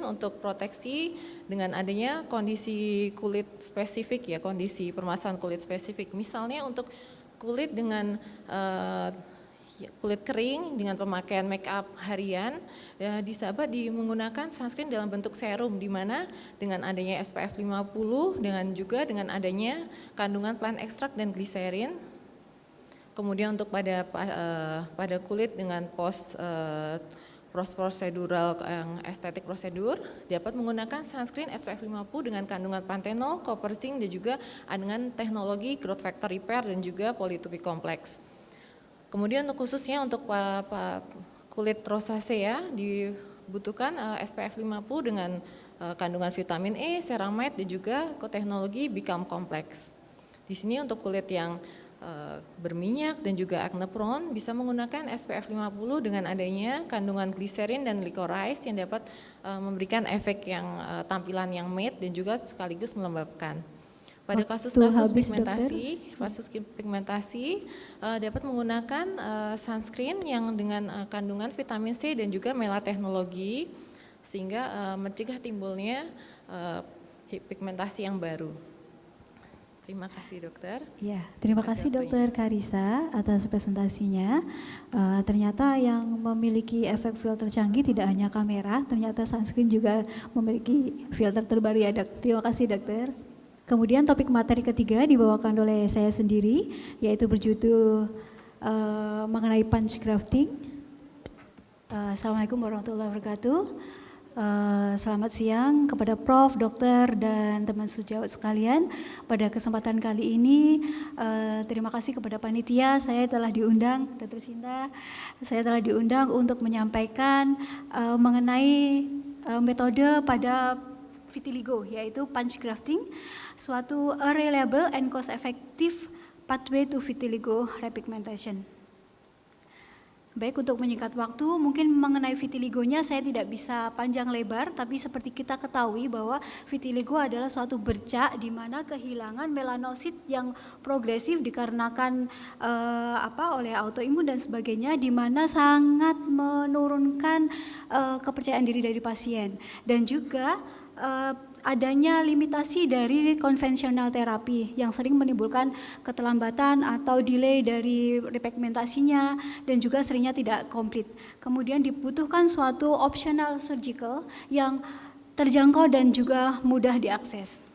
untuk proteksi dengan adanya kondisi kulit spesifik ya, kondisi permasalahan kulit spesifik. Misalnya untuk kulit dengan kulit kering dengan pemakaian make up harian, disahabat menggunakan sunscreen dalam bentuk serum, di mana dengan adanya SPF 50 dengan adanya kandungan plant extract dan gliserin. Kemudian untuk pada kulit dengan prosedural yang estetik prosedur dapat menggunakan sunscreen SPF 50 dengan kandungan panthenol, copper, zinc, dan juga dengan teknologi growth factor repair dan juga poly-2-py complex. Kemudian khususnya untuk kulit rosacea dibutuhkan SPF 50 dengan kandungan vitamin E, ceramide, dan juga teknologi Become Complex. Di sini untuk kulit yang berminyak dan juga acne prone bisa menggunakan SPF 50 dengan adanya kandungan gliserin dan licorice yang dapat memberikan efek yang tampilan yang matte dan juga sekaligus melembabkan. Pada kasus-kasus pigmentasi dapat menggunakan sunscreen yang dengan kandungan vitamin C dan juga melateknologi sehingga mencegah timbulnya pigmentasi yang baru. Terima kasih dokter. Ya, terima kasih dokter Karissa atas presentasinya. Ternyata yang memiliki efek filter canggih tidak hanya kamera, ternyata sunscreen juga memiliki filter terbaru ya dok. Terima kasih dokter. Kemudian topik materi ketiga dibawakan oleh saya sendiri, yaitu berjudul mengenai punch grafting. Assalamualaikum warahmatullahi wabarakatuh. Selamat siang kepada Prof, Dokter, dan teman sejawat sekalian. Pada kesempatan kali ini, terima kasih kepada panitia. Saya telah diundang, Dr. Sinta, saya telah diundang untuk menyampaikan mengenai metode pada vitiligo, yaitu punch grafting, suatu reliable and cost-effective pathway to vitiligo repigmentation. Baik, untuk menyingkat waktu, mungkin mengenai vitiligonya saya tidak bisa panjang lebar, tapi seperti kita ketahui bahwa vitiligo adalah suatu bercak di mana kehilangan melanosit yang progresif dikarenakan oleh autoimun dan sebagainya, di mana sangat menurunkan kepercayaan diri dari pasien, dan juga adanya limitasi dari konvensional terapi yang sering menimbulkan keterlambatan atau delay dari repigmentasinya dan juga seringnya tidak komplit. Kemudian dibutuhkan suatu optional surgical yang terjangkau dan juga mudah diakses.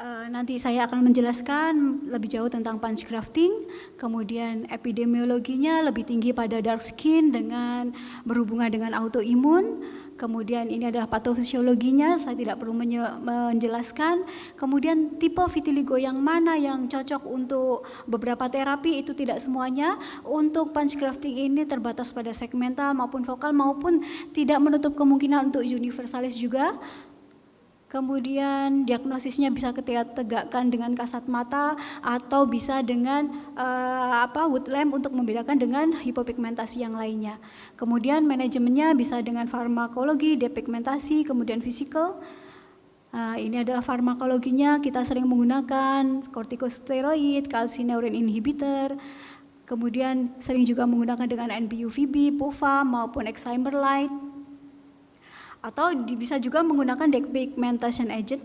Nanti saya akan menjelaskan lebih jauh tentang punch grafting, kemudian epidemiologinya lebih tinggi pada dark skin dengan berhubungan dengan autoimun. Kemudian ini adalah patofisiologinya, saya tidak perlu menjelaskan. Kemudian tipe vitiligo yang mana yang cocok untuk beberapa terapi, itu tidak semuanya. Untuk punch grafting ini terbatas pada segmental maupun vokal, maupun tidak menutup kemungkinan untuk universalis juga. Kemudian diagnosisnya bisa kita tegakkan dengan kasat mata atau bisa dengan wood lamp untuk membedakan dengan hipopigmentasi yang lainnya. Kemudian manajemennya bisa dengan farmakologi, depigmentasi, kemudian fisikal. Ini adalah farmakologinya, kita sering menggunakan kortikosteroid, calcineurin inhibitor, kemudian sering juga menggunakan dengan NB-UVB, PUVA maupun excimer light. Atau bisa juga menggunakan depigmentation agent.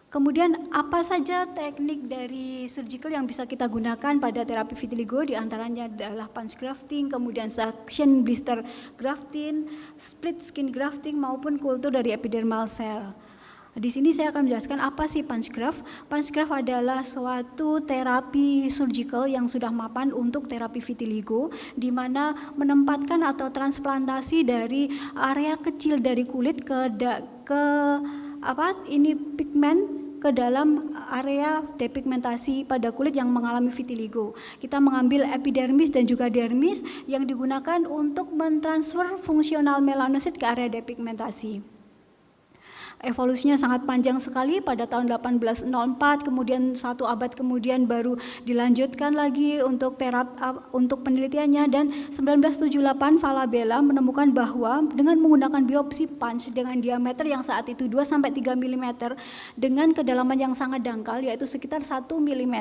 Kemudian apa saja teknik dari surgical yang bisa kita gunakan pada terapi vitiligo, diantaranya adalah punch grafting, kemudian suction blister grafting, split skin grafting maupun kultur dari epidermal cell. Di sini saya akan menjelaskan apa sih punch graft. Punch graft adalah suatu terapi surgical yang sudah mapan untuk terapi vitiligo, di mana menempatkan atau transplantasi dari area kecil dari kulit ke pigmen ke dalam area depigmentasi pada kulit yang mengalami vitiligo. Kita mengambil epidermis dan juga dermis yang digunakan untuk mentransfer fungsional melanosit ke area depigmentasi. Evolusinya sangat panjang sekali, pada tahun 1804, kemudian 1 abad kemudian baru dilanjutkan lagi untuk penelitiannya, dan 1978 Falabella menemukan bahwa dengan menggunakan biopsi punch dengan diameter yang saat itu 2-3 mm dengan kedalaman yang sangat dangkal yaitu sekitar 1 mm,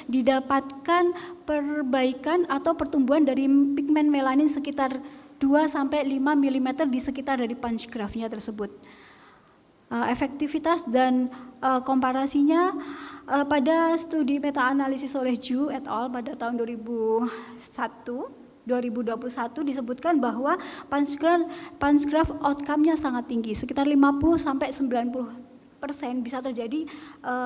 didapatkan perbaikan atau pertumbuhan dari pigmen melanin sekitar 2-5 mm di sekitar dari punch graftnya tersebut. Efektivitas dan komparasinya pada studi meta-analisis oleh Zhu et al. Pada tahun 2021 disebutkan bahwa punch graft outcome-nya sangat tinggi, sekitar 50-90% bisa terjadi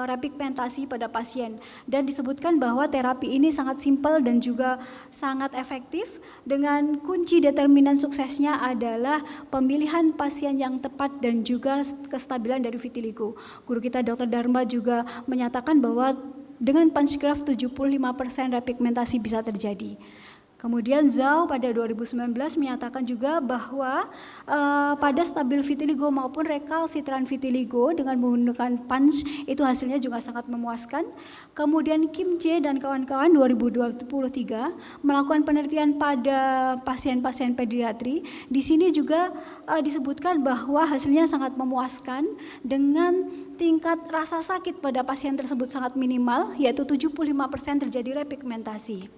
repigmentasi pada pasien, dan disebutkan bahwa terapi ini sangat simpel dan juga sangat efektif, dengan kunci determinan suksesnya adalah pemilihan pasien yang tepat dan juga kestabilan dari vitiligo. Guru kita Dr. Dharma juga menyatakan bahwa dengan punch graft 75% repigmentasi bisa terjadi. Kemudian Zhao pada 2019 menyatakan juga bahwa pada stabil vitiligo maupun rekalsitran vitiligo dengan menggunakan punch itu hasilnya juga sangat memuaskan. Kemudian Kim J dan kawan-kawan 2023 melakukan penelitian pada pasien-pasien pediatri. Di sini juga disebutkan bahwa hasilnya sangat memuaskan dengan tingkat rasa sakit pada pasien tersebut sangat minimal, yaitu 75% terjadi repigmentasi.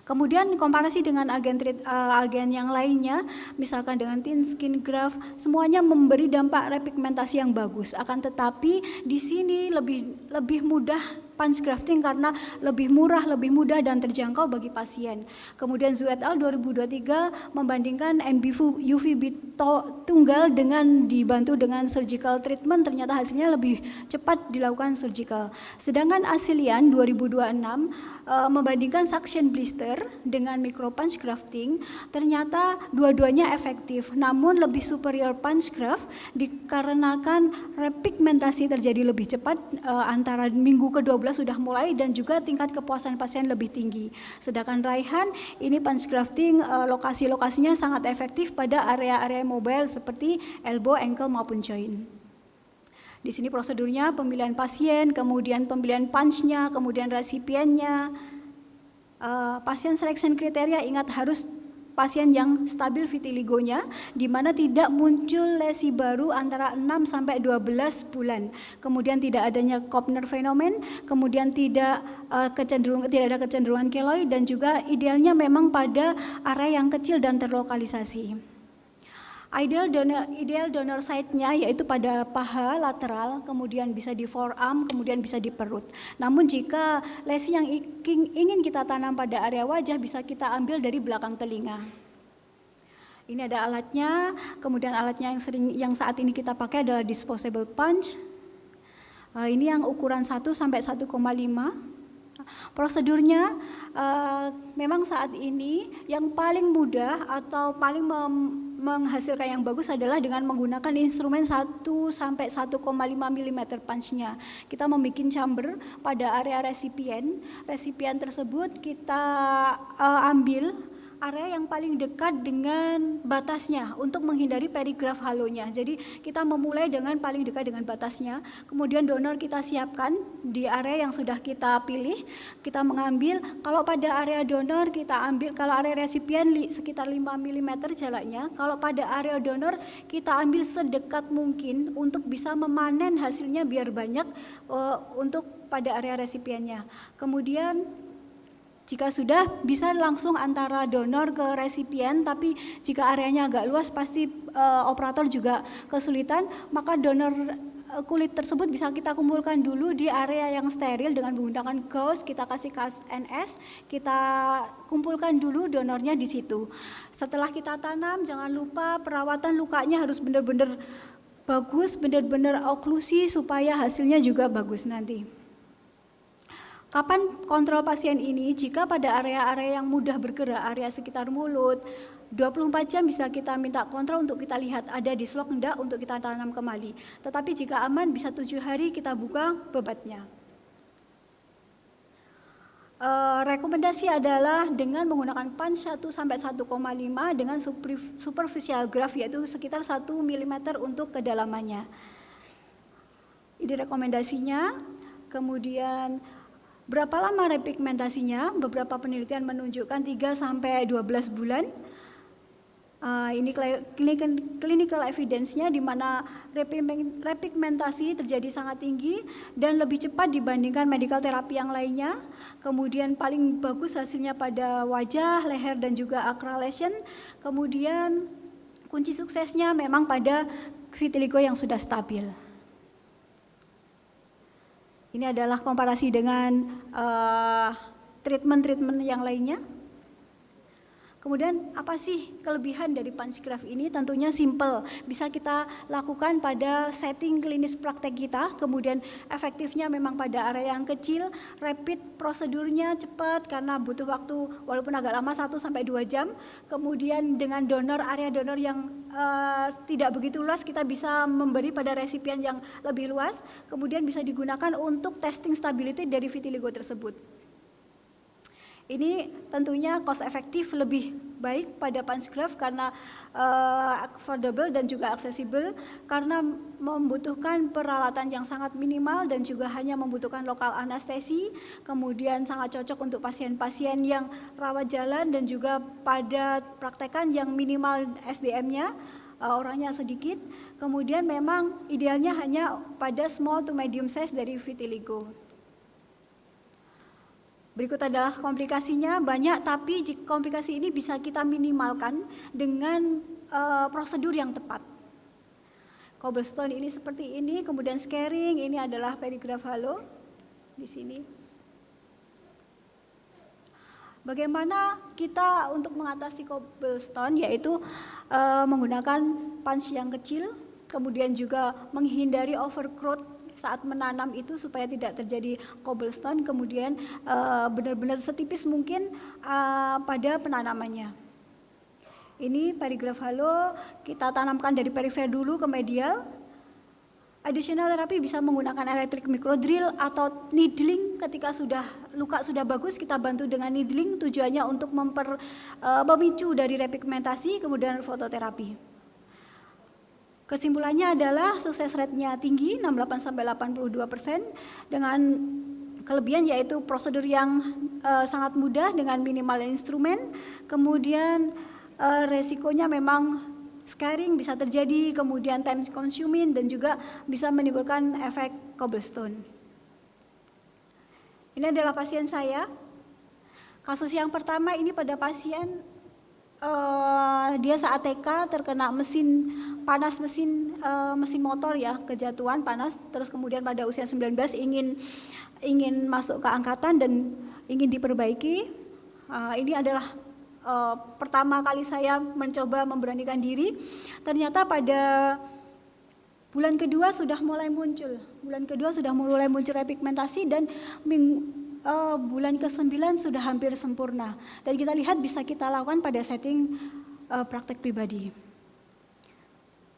Kemudian komparasi dengan agen yang lainnya, misalkan dengan thin skin graft, semuanya memberi dampak repigmentasi yang bagus. Akan tetapi di sini lebih mudah punch grafting karena lebih murah, lebih mudah dan terjangkau bagi pasien. Kemudian Zhu et al. 2023 membandingkan NB-UVB tunggal dengan dibantu dengan surgical treatment, ternyata hasilnya lebih cepat dilakukan surgical. Sedangkan Asilian 2026 membandingkan suction blister dengan micro punch grafting, ternyata dua-duanya efektif, namun lebih superior punch graft dikarenakan repigmentasi terjadi lebih cepat, antara minggu ke-12 sudah mulai, dan juga tingkat kepuasan pasien lebih tinggi. Sedangkan Raihan ini punch grafting lokasi-lokasinya sangat efektif pada area-area mobile seperti elbow, ankle maupun joint. Di sini prosedurnya pemilihan pasien, kemudian pemilihan punch-nya, kemudian resipiennya, Pasien selection kriteria ingat harus pasien yang stabil vitiligonya, di mana tidak muncul lesi baru antara 6 sampai 12 bulan. Kemudian tidak adanya Koppner fenomen, kemudian tidak ada kecenderungan keloid, dan juga idealnya memang pada area yang kecil dan terlokalisasi. Ideal donor site-nya yaitu pada paha lateral, kemudian bisa di forearm, kemudian bisa di perut. Namun jika lesi yang ingin kita tanam pada area wajah bisa kita ambil dari belakang telinga. Ini ada alatnya, kemudian alatnya yang saat ini kita pakai adalah disposable punch. Ini yang ukuran 1 sampai 1,5. Prosedurnya memang saat ini yang paling mudah atau paling menghasilkan yang bagus adalah dengan menggunakan instrumen 1 sampai 1,5 mm punch-nya. Kita membuat chamber pada area resipien tersebut kita ambil area yang paling dekat dengan batasnya untuk menghindari perigraf halonya. Jadi kita memulai dengan paling dekat dengan batasnya, kemudian donor kita siapkan di area yang sudah kita pilih, kita mengambil, kalau pada area donor kita ambil, kalau area resipien sekitar 5 mm jaraknya, kalau pada area donor kita ambil sedekat mungkin untuk bisa memanen hasilnya biar banyak untuk pada area resipiennya. Kemudian jika sudah bisa langsung antara donor ke resipien, tapi jika areanya agak luas pasti operator juga kesulitan, maka donor kulit tersebut bisa kita kumpulkan dulu di area yang steril dengan menggunakan gauze, kita kasih KNS, kita kumpulkan dulu donornya di situ. Setelah kita tanam, jangan lupa perawatan lukanya harus benar-benar bagus, benar-benar oklusi supaya hasilnya juga bagus nanti. Kapan kontrol pasien ini? Jika pada area-area yang mudah bergerak, area sekitar mulut, 24 jam bisa kita minta kontrol untuk kita lihat ada dislok enggak untuk kita tanam kembali. Tetapi jika aman bisa 7 hari kita buka bebatnya. Rekomendasi adalah dengan menggunakan punch 1 sampai 1,5 dengan superficial graft yaitu sekitar 1 mm untuk kedalamannya. Ini rekomendasinya. Kemudian berapa lama repigmentasinya? Beberapa penelitian menunjukkan 3 sampai 12 bulan. Ini clinical evidence-nya di mana repigmentasi terjadi sangat tinggi dan lebih cepat dibandingkan medical terapi yang lainnya. Kemudian paling bagus hasilnya pada wajah, leher dan juga acral lesion. Kemudian kunci suksesnya memang pada vitiligo yang sudah stabil. Ini adalah komparasi dengan treatment-treatment yang lainnya. Kemudian apa sih kelebihan dari punch graft ini? Tentunya simple, bisa kita lakukan pada setting klinis praktek kita, kemudian efektifnya memang pada area yang kecil, rapid prosedurnya cepat karena butuh waktu walaupun agak lama 1 sampai 2 jam. Kemudian dengan donor, area donor yang tidak begitu luas kita bisa memberi pada resipien yang lebih luas, kemudian bisa digunakan untuk testing stability dari vitiligo tersebut. Ini tentunya cost efektif lebih baik pada punch graft karena affordable dan juga aksesibel karena membutuhkan peralatan yang sangat minimal dan juga hanya membutuhkan lokal anestesi, kemudian sangat cocok untuk pasien-pasien yang rawat jalan dan juga pada praktekan yang minimal SDM-nya, orangnya sedikit, kemudian memang idealnya hanya pada small to medium size dari vitiligo. Berikut adalah komplikasinya, banyak tapi komplikasi ini bisa kita minimalkan dengan prosedur yang tepat. Cobblestone ini seperti ini, kemudian scarring, ini adalah perigraf halo di sini. Bagaimana kita untuk mengatasi cobblestone, yaitu menggunakan punch yang kecil, kemudian juga menghindari overgrowth saat menanam itu supaya tidak terjadi cobblestone, kemudian benar-benar setipis mungkin pada penanamannya. Ini perigraf halo, kita tanamkan dari perifer dulu ke medial. Additional terapi bisa menggunakan electric microdrill atau needling ketika luka sudah bagus, kita bantu dengan needling, tujuannya untuk memicu dari repigmentasi, kemudian fototerapi. Kesimpulannya adalah sukses rate-nya tinggi, 68-82%, dengan kelebihan yaitu prosedur yang sangat mudah dengan minimal instrumen, kemudian resikonya memang scarring bisa terjadi, kemudian time consuming dan juga bisa menimbulkan efek cobblestone. Ini adalah pasien saya. Kasus yang pertama ini pada pasien dia saat TK terkena mesin panas, mesin motor ya, kejatuhan panas, terus kemudian pada usia 19 ingin masuk ke angkatan dan ingin diperbaiki. Ini adalah pertama kali saya mencoba memberanikan diri. Ternyata pada bulan kedua sudah mulai muncul. Repigmentasi dan bulan ke-9 sudah hampir sempurna. Dan kita lihat bisa kita lakukan pada setting praktek pribadi.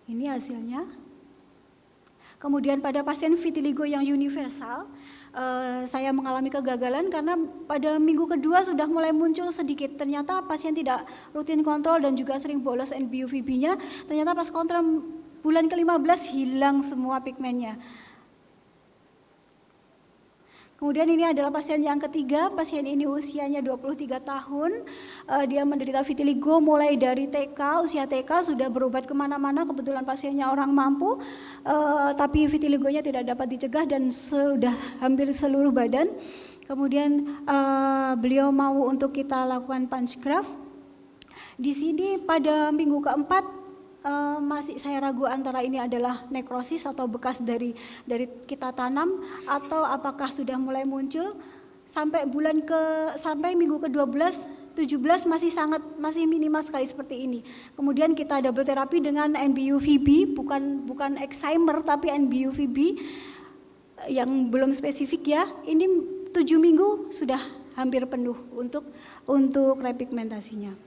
Ini hasilnya. Kemudian pada pasien vitiligo yang universal, saya mengalami kegagalan karena pada minggu kedua sudah mulai muncul sedikit. Ternyata pasien tidak rutin kontrol dan juga sering bolos NBUVB-nya. Ternyata pas kontrol bulan ke-15 hilang semua pigmennya. Kemudian ini adalah pasien yang ketiga, pasien ini usianya 23 tahun, dia menderita vitiligo mulai dari TK, usia TK sudah berobat kemana-mana, kebetulan pasiennya orang mampu, tapi vitiligonya tidak dapat dicegah dan sudah hampir seluruh badan. Kemudian beliau mau untuk kita lakukan punch graft. Di sini pada minggu keempat, masih saya ragu antara ini adalah nekrosis atau bekas dari kita tanam atau apakah sudah mulai muncul. Sampai minggu ke-12, 17 masih minimal sekali seperti ini. Kemudian kita double terapi dengan NBUVB, bukan Excimer tapi NBUVB yang belum spesifik ya. Ini 7 minggu sudah hampir penuh untuk repigmentasinya.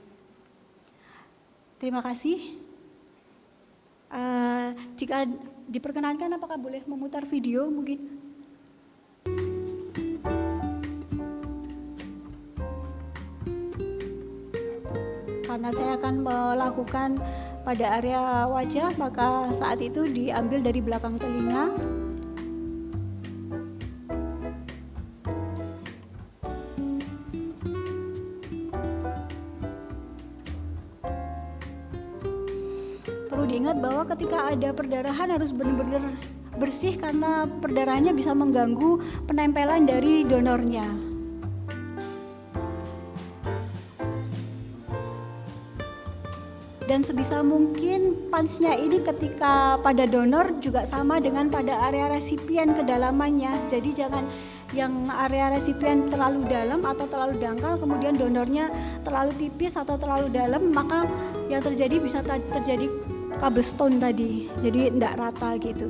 Terima kasih. Jika diperkenankan, apakah boleh memutar video mungkin? Karena saya akan melakukan pada area wajah, maka saat itu diambil dari belakang telinga. Diingat bahwa ketika ada perdarahan harus benar-benar bersih karena perdarahannya bisa mengganggu penempelan dari donornya. Dan sebisa mungkin punch-nya ini ketika pada donor juga sama dengan pada area resipien kedalamannya. Jadi jangan yang area resipien terlalu dalam atau terlalu dangkal, kemudian donornya terlalu tipis atau terlalu dalam, maka yang terjadi bisa terjadi cobblestone tadi, jadi tidak rata gitu.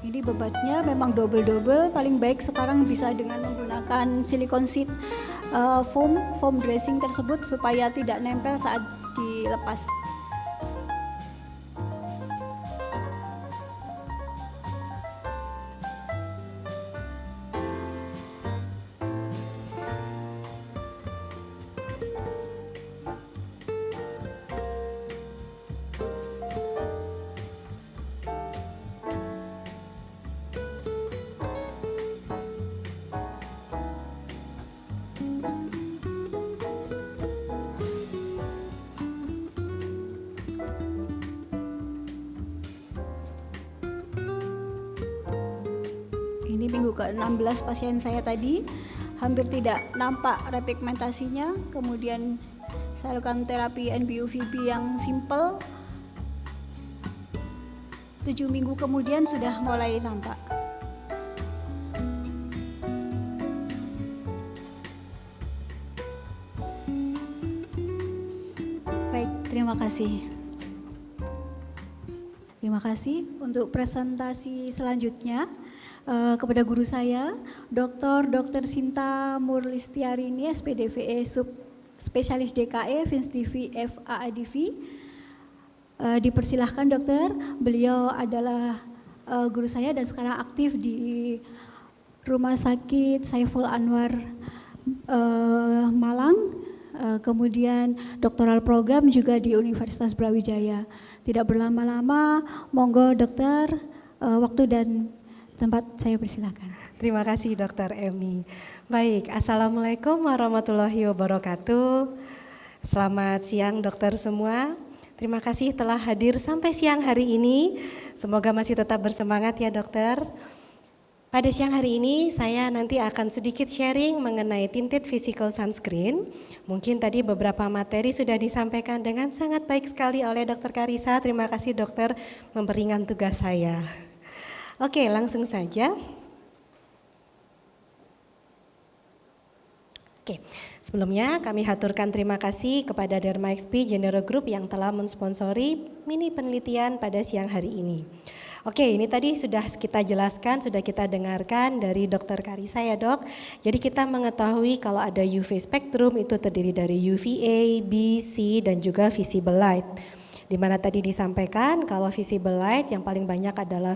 Ini bebatnya memang double, paling baik sekarang bisa dengan menggunakan silicone seed foam dressing tersebut supaya tidak nempel saat dilepas. Ini minggu ke-16 pasien saya tadi, hampir tidak nampak repigmentasinya. Kemudian saya lakukan terapi NBUVB yang simple. 7 minggu kemudian sudah mulai nampak. Baik, terima kasih. Terima kasih untuk presentasi selanjutnya. kepada guru saya, Dr. Sinta Murlistiarini, SPDVE Spesialis DKE, FINSDIVI, FAADV. Dipersilahkan dokter, beliau adalah guru saya dan sekarang aktif di Rumah Sakit Saiful Anwar Malang, kemudian doktoral program juga di Universitas Brawijaya. Tidak berlama-lama, monggo dokter, waktu dan tempat saya persilakan. Terima kasih Dokter Emi. Baik, Assalamualaikum warahmatullahi wabarakatuh. Selamat siang dokter semua. Terima kasih telah hadir sampai siang hari ini. Semoga masih tetap bersemangat ya dokter. Pada siang hari ini saya nanti akan sedikit sharing mengenai tinted physical sunscreen. Mungkin tadi beberapa materi sudah disampaikan dengan sangat baik sekali oleh Dokter Karissa. Terima kasih dokter memperingan tugas saya. Oke, langsung saja. Oke, sebelumnya kami haturkan terima kasih kepada Dharma XP Genero Group yang telah mensponsori mini penelitian pada siang hari ini. Oke, ini tadi sudah kita jelaskan, sudah kita dengarkan dari Dokter Karissa ya dok. Jadi kita mengetahui kalau ada UV spektrum itu terdiri dari UVA, B, C dan juga visible light. Di mana tadi disampaikan kalau visible light yang paling banyak adalah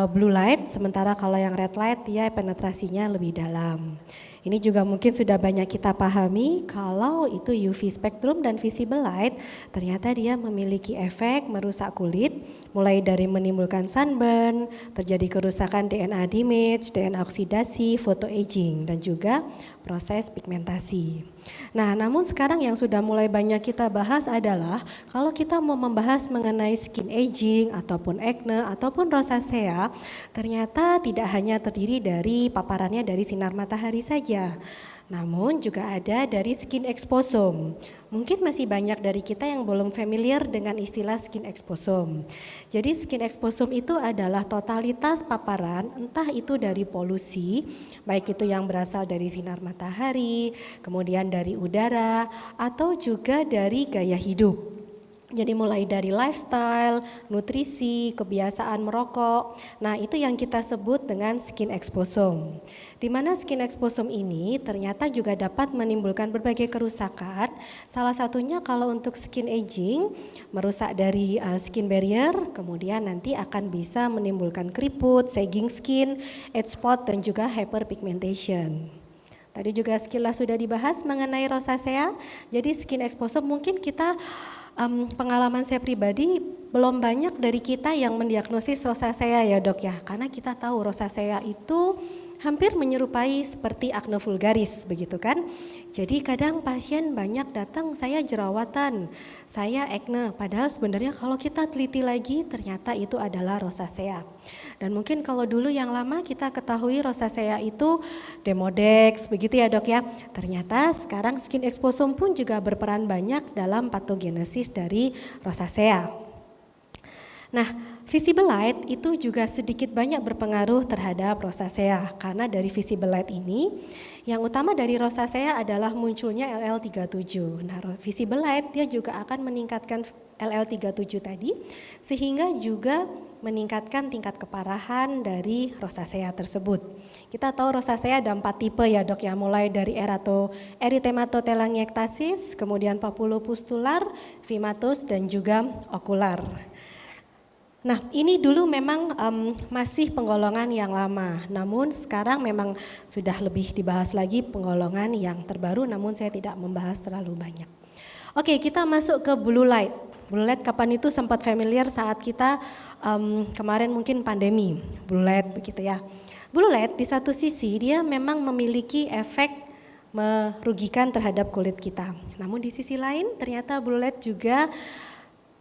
blue light, sementara kalau yang red light dia penetrasinya lebih dalam. Ini juga mungkin sudah banyak kita pahami kalau itu UV spektrum dan visible light ternyata dia memiliki efek merusak kulit mulai dari menimbulkan sunburn, terjadi kerusakan DNA damage, DNA oksidasi, photoaging dan juga proses pigmentasi. Nah, namun sekarang yang sudah mulai banyak kita bahas adalah kalau kita mau membahas mengenai skin aging ataupun acne ataupun rosacea, ternyata tidak hanya terdiri dari paparannya dari sinar matahari saja, namun juga ada dari skin exposome. Mungkin masih banyak dari kita yang belum familiar dengan istilah skin exposome. Jadi skin exposome itu adalah totalitas paparan, entah itu dari polusi, baik itu yang berasal dari sinar matahari, kemudian dari udara, atau juga dari gaya hidup. Jadi mulai dari lifestyle, nutrisi, kebiasaan merokok. Nah, itu yang kita sebut dengan skin exposome. Di mana skin exposome ini ternyata juga dapat menimbulkan berbagai kerusakan. Salah satunya kalau untuk skin aging, merusak dari skin barrier, kemudian nanti akan bisa menimbulkan keriput, sagging skin, age spot dan juga hyperpigmentation. Tadi juga sekilas sudah dibahas mengenai rosacea. Jadi skin exposure mungkin kita pengalaman saya pribadi belum banyak dari kita yang mendiagnosis rosacea ya dok ya. Karena kita tahu rosacea itu hampir menyerupai seperti acne vulgaris begitu kan. Jadi kadang pasien banyak datang, saya jerawatan, saya acne, padahal sebenarnya kalau kita teliti lagi ternyata itu adalah rosacea. Dan mungkin kalau dulu yang lama kita ketahui rosacea itu demodex begitu ya dok ya. Ternyata sekarang skin exposome pun juga berperan banyak dalam patogenesis dari rosacea. Nah, visible light itu juga sedikit banyak berpengaruh terhadap rosacea karena dari visible light ini yang utama dari rosacea adalah munculnya LL37. Nah, visible light dia juga akan meningkatkan LL37 tadi sehingga juga meningkatkan tingkat keparahan dari rosacea tersebut. Kita tahu rosacea ada 4 tipe ya dok ya, mulai dari erythematotelangiectasis, kemudian papulopustular, vimatus dan juga okular. Nah, ini dulu memang masih penggolongan yang lama, namun sekarang memang sudah lebih dibahas lagi penggolongan yang terbaru, namun saya tidak membahas terlalu banyak. Oke, kita masuk ke blue light. Blue light kapan itu sempat familiar saat kita kemarin mungkin pandemi, blue light begitu ya. Blue light di satu sisi dia memang memiliki efek merugikan terhadap kulit kita. Namun di sisi lain ternyata blue light juga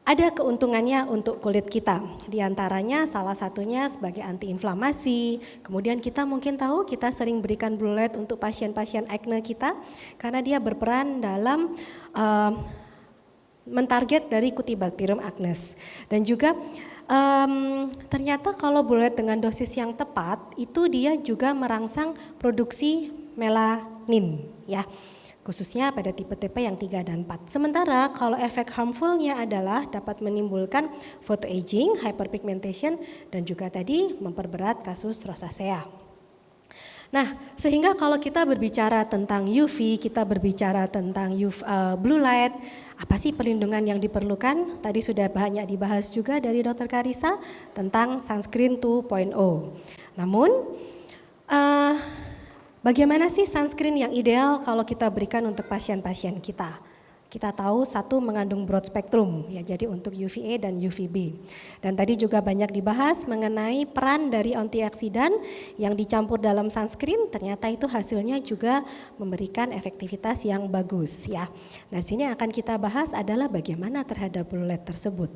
ada keuntungannya untuk kulit kita, di antaranya salah satunya sebagai antiinflamasi. Kemudian kita mungkin tahu kita sering berikan blue light untuk pasien-pasien acne kita karena dia berperan dalam mentarget dari Cutibacterium acnes. Dan juga ternyata kalau blue light dengan dosis yang tepat itu dia juga merangsang produksi melanin ya. khususnya pada tipe-tipe yang 3 dan 4. Sementara kalau efek harmfulnya adalah dapat menimbulkan photoaging, hyperpigmentation, dan juga tadi memperberat kasus rosacea. Nah, sehingga kalau kita berbicara tentang UV, kita berbicara tentang blue light, apa sih perlindungan yang diperlukan? Tadi sudah banyak dibahas juga dari Dr. Karissa tentang sunscreen 2.0. Namun, bagaimana sih sunscreen yang ideal kalau kita berikan untuk pasien-pasien kita? Kita tahu satu mengandung broad spectrum, ya, jadi untuk UVA dan UVB. Dan tadi juga banyak dibahas mengenai peran dari antioksidan yang dicampur dalam sunscreen, ternyata itu hasilnya juga memberikan efektivitas yang bagus, ya. Nah, sini akan kita bahas adalah bagaimana terhadap blue light tersebut.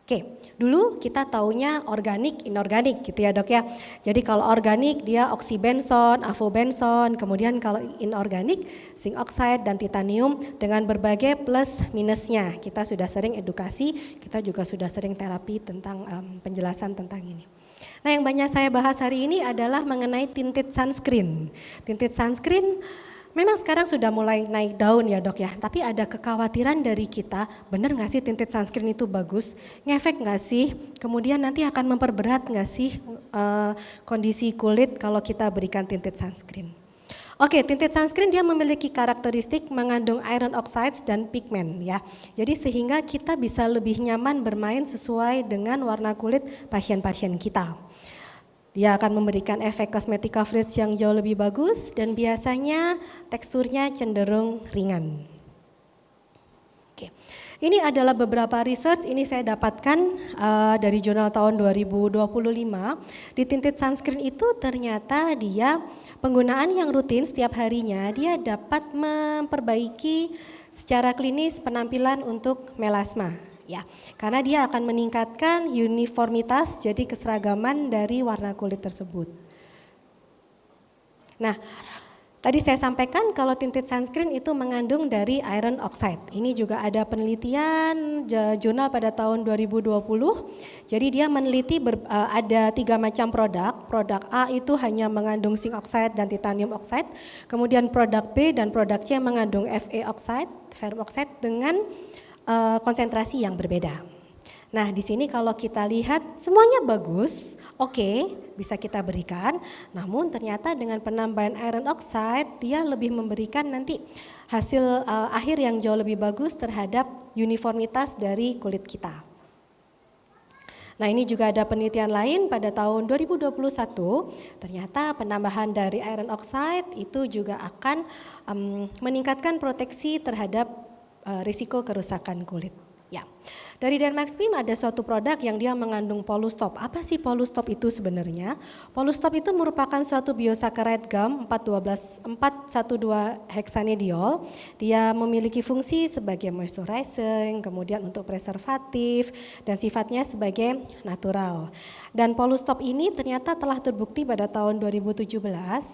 Oke, dulu kita taunya organik, inorganik gitu ya dok ya. Jadi kalau organik dia oksibenson, avobenson, kemudian kalau inorganik zinc oxide dan titanium dengan berbagai plus minusnya. Kita sudah sering edukasi, kita juga sudah sering terapi tentang penjelasan tentang ini. Nah, yang banyak saya bahas hari ini adalah mengenai tinted sunscreen. Tinted sunscreen memang sekarang sudah mulai naik daun ya dok ya, tapi ada kekhawatiran dari kita, benar nggak sih tinted sunscreen itu bagus, ngefek nggak sih, kemudian nanti akan memperberat nggak sih kondisi kulit kalau kita berikan tinted sunscreen. Oke, tinted sunscreen dia memiliki karakteristik mengandung iron oxides dan pigmen ya, jadi sehingga kita bisa lebih nyaman bermain sesuai dengan warna kulit pasien-pasien kita. Dia akan memberikan efek cosmetic coverage yang jauh lebih bagus dan biasanya teksturnya cenderung ringan. Oke. Ini adalah beberapa research, ini saya dapatkan dari jurnal tahun 2025. Di tinted sunscreen itu ternyata dia penggunaan yang rutin setiap harinya dia dapat memperbaiki secara klinis penampilan untuk melasma. Ya, karena dia akan meningkatkan uniformitas, jadi keseragaman dari warna kulit tersebut. Nah, tadi saya sampaikan kalau tinted sunscreen itu mengandung dari iron oxide. Ini juga ada penelitian jurnal pada tahun 2020. Jadi dia meneliti ada 3 macam produk. Produk A itu hanya mengandung zinc oxide dan titanium oxide. Kemudian produk B dan produk C mengandung Fe oxide, ferrum oxide dengan konsentrasi yang berbeda. Nah, di sini kalau kita lihat semuanya bagus, oke, bisa kita berikan. Namun ternyata dengan penambahan iron oxide dia lebih memberikan nanti hasil akhir yang jauh lebih bagus terhadap uniformitas dari kulit kita. Nah, ini juga ada penelitian lain pada tahun 2021, ternyata penambahan dari iron oxide itu juga akan meningkatkan proteksi terhadap risiko kerusakan kulit. Ya, dari Denmark Beam ada suatu produk yang dia mengandung Polustop. Apa sih Polustop itu sebenarnya? Polustop itu merupakan suatu biosaccharide gum 412 hexanediol. Dia memiliki fungsi sebagai moisturizing, kemudian untuk preservatif dan sifatnya sebagai natural. Dan Polustop ini ternyata telah terbukti pada tahun 2017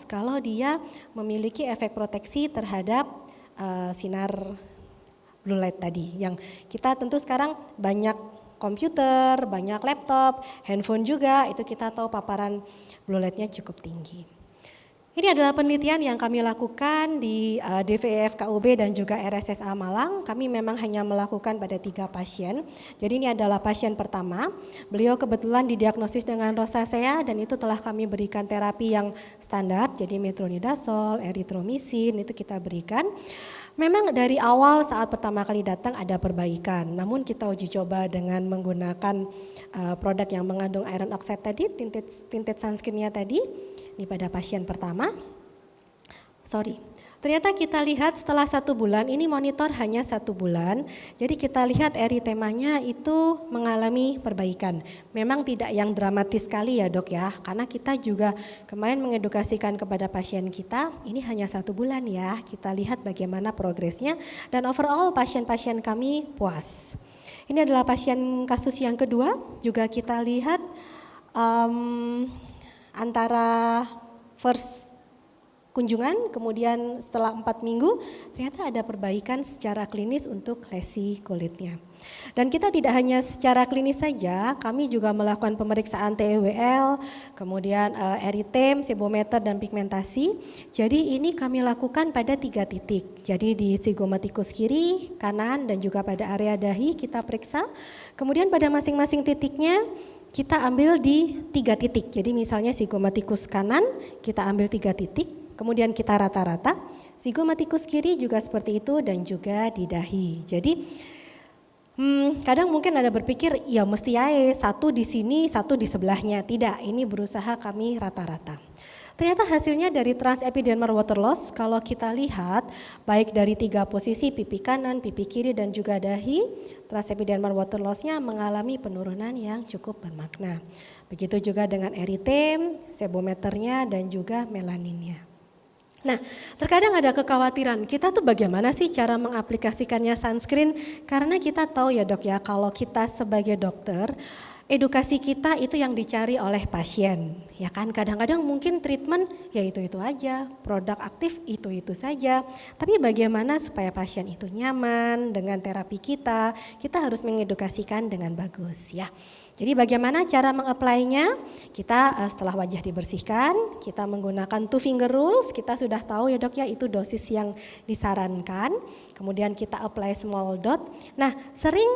kalau dia memiliki efek proteksi terhadap sinar blue light tadi, yang kita tentu sekarang banyak komputer, banyak laptop, handphone juga, itu kita tahu paparan blue lightnya cukup tinggi. Ini adalah penelitian yang kami lakukan di DVEF KUB dan juga RSSA Malang. Kami memang hanya melakukan pada 3 pasien. Jadi ini adalah pasien pertama. Beliau kebetulan didiagnosis dengan rosacea dan itu telah kami berikan terapi yang standar. Jadi metronidazole, erythromycin itu kita berikan. Memang dari awal saat pertama kali datang ada perbaikan, namun kita uji coba dengan menggunakan produk yang mengandung iron oxide tadi, tinted sunscreen-nya tadi, ini pada pasien pertama. Ternyata kita lihat setelah 1 bulan, ini monitor hanya 1 bulan, jadi kita lihat eritemanya itu mengalami perbaikan. Memang tidak yang dramatis sekali ya dok ya, karena kita juga kemarin mengedukasikan kepada pasien kita, ini hanya 1 bulan ya, kita lihat bagaimana progresnya, dan overall pasien-pasien kami puas. Ini adalah pasien kasus yang kedua, juga kita lihat antara first kunjungan, kemudian setelah 4 minggu ternyata ada perbaikan secara klinis untuk lesi kulitnya. Dan kita tidak hanya secara klinis saja, kami juga melakukan pemeriksaan TEWL, kemudian eritem, sebometer, dan pigmentasi. Jadi ini kami lakukan pada 3 titik. Jadi di zigomatikus kiri, kanan, dan juga pada area dahi kita periksa. Kemudian pada masing-masing titiknya kita ambil di 3 titik. Jadi misalnya zigomatikus kanan kita ambil 3 titik. Kemudian kita rata-rata, zigomatikus kiri juga seperti itu dan juga di dahi. Jadi kadang mungkin ada berpikir ya mesti aja satu di sini, satu di sebelahnya. Tidak, ini berusaha kami rata-rata. Ternyata hasilnya dari transepidermal water loss kalau kita lihat baik dari 3 posisi pipi kanan, pipi kiri dan juga dahi, transepidermal water loss-nya mengalami penurunan yang cukup bermakna. Begitu juga dengan eritem, sebometernya dan juga melaninnya. Nah, terkadang ada kekhawatiran, kita tuh bagaimana sih cara mengaplikasikannya sunscreen? Karena kita tahu ya dok ya, kalau kita sebagai dokter, edukasi kita itu yang dicari oleh pasien. Ya kan, kadang-kadang mungkin treatment ya itu-itu aja, produk aktif itu-itu saja. Tapi bagaimana supaya pasien itu nyaman dengan terapi kita harus mengedukasikan dengan bagus ya. Jadi bagaimana cara meng-apply-nya? Kita setelah wajah dibersihkan, kita menggunakan 2 finger rules, kita sudah tahu ya dok ya itu dosis yang disarankan. Kemudian kita apply small dot. Nah sering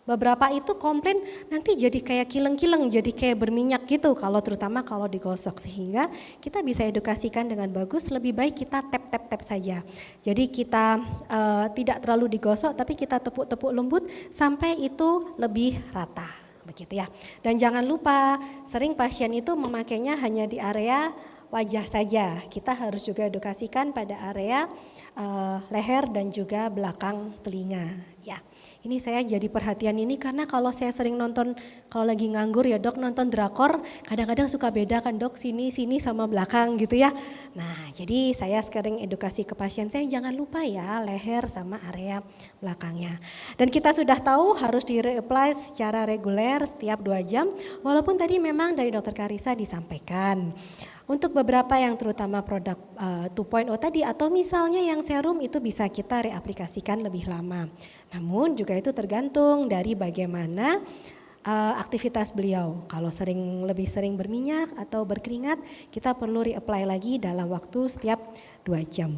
beberapa itu komplain nanti jadi kayak kileng-kileng, jadi kayak berminyak gitu terutama kalau digosok, sehingga kita bisa edukasikan dengan bagus, lebih baik kita tap saja. Jadi kita tidak terlalu digosok tapi kita tepuk-tepuk lembut sampai itu lebih rata, begitu ya. Dan jangan lupa sering pasien itu memakainya hanya di area wajah saja, kita harus juga edukasikan pada area leher dan juga belakang telinga ya. Ini saya jadi perhatian ini karena kalau saya sering nonton, kalau lagi nganggur ya dok nonton drakor, kadang-kadang suka beda kan dok sini sama belakang gitu ya. Nah jadi saya sering edukasi ke pasien saya jangan lupa ya leher sama area belakangnya. Dan kita sudah tahu harus di-reapply secara reguler setiap 2 jam, walaupun tadi memang dari dokter Karissa disampaikan. Untuk beberapa yang terutama produk 2.0 tadi atau misalnya yang serum itu bisa kita reaplikasikan lebih lama. Namun juga itu tergantung dari bagaimana aktivitas beliau. Kalau lebih sering berminyak atau berkeringat, kita perlu reapply lagi dalam waktu setiap 2 jam.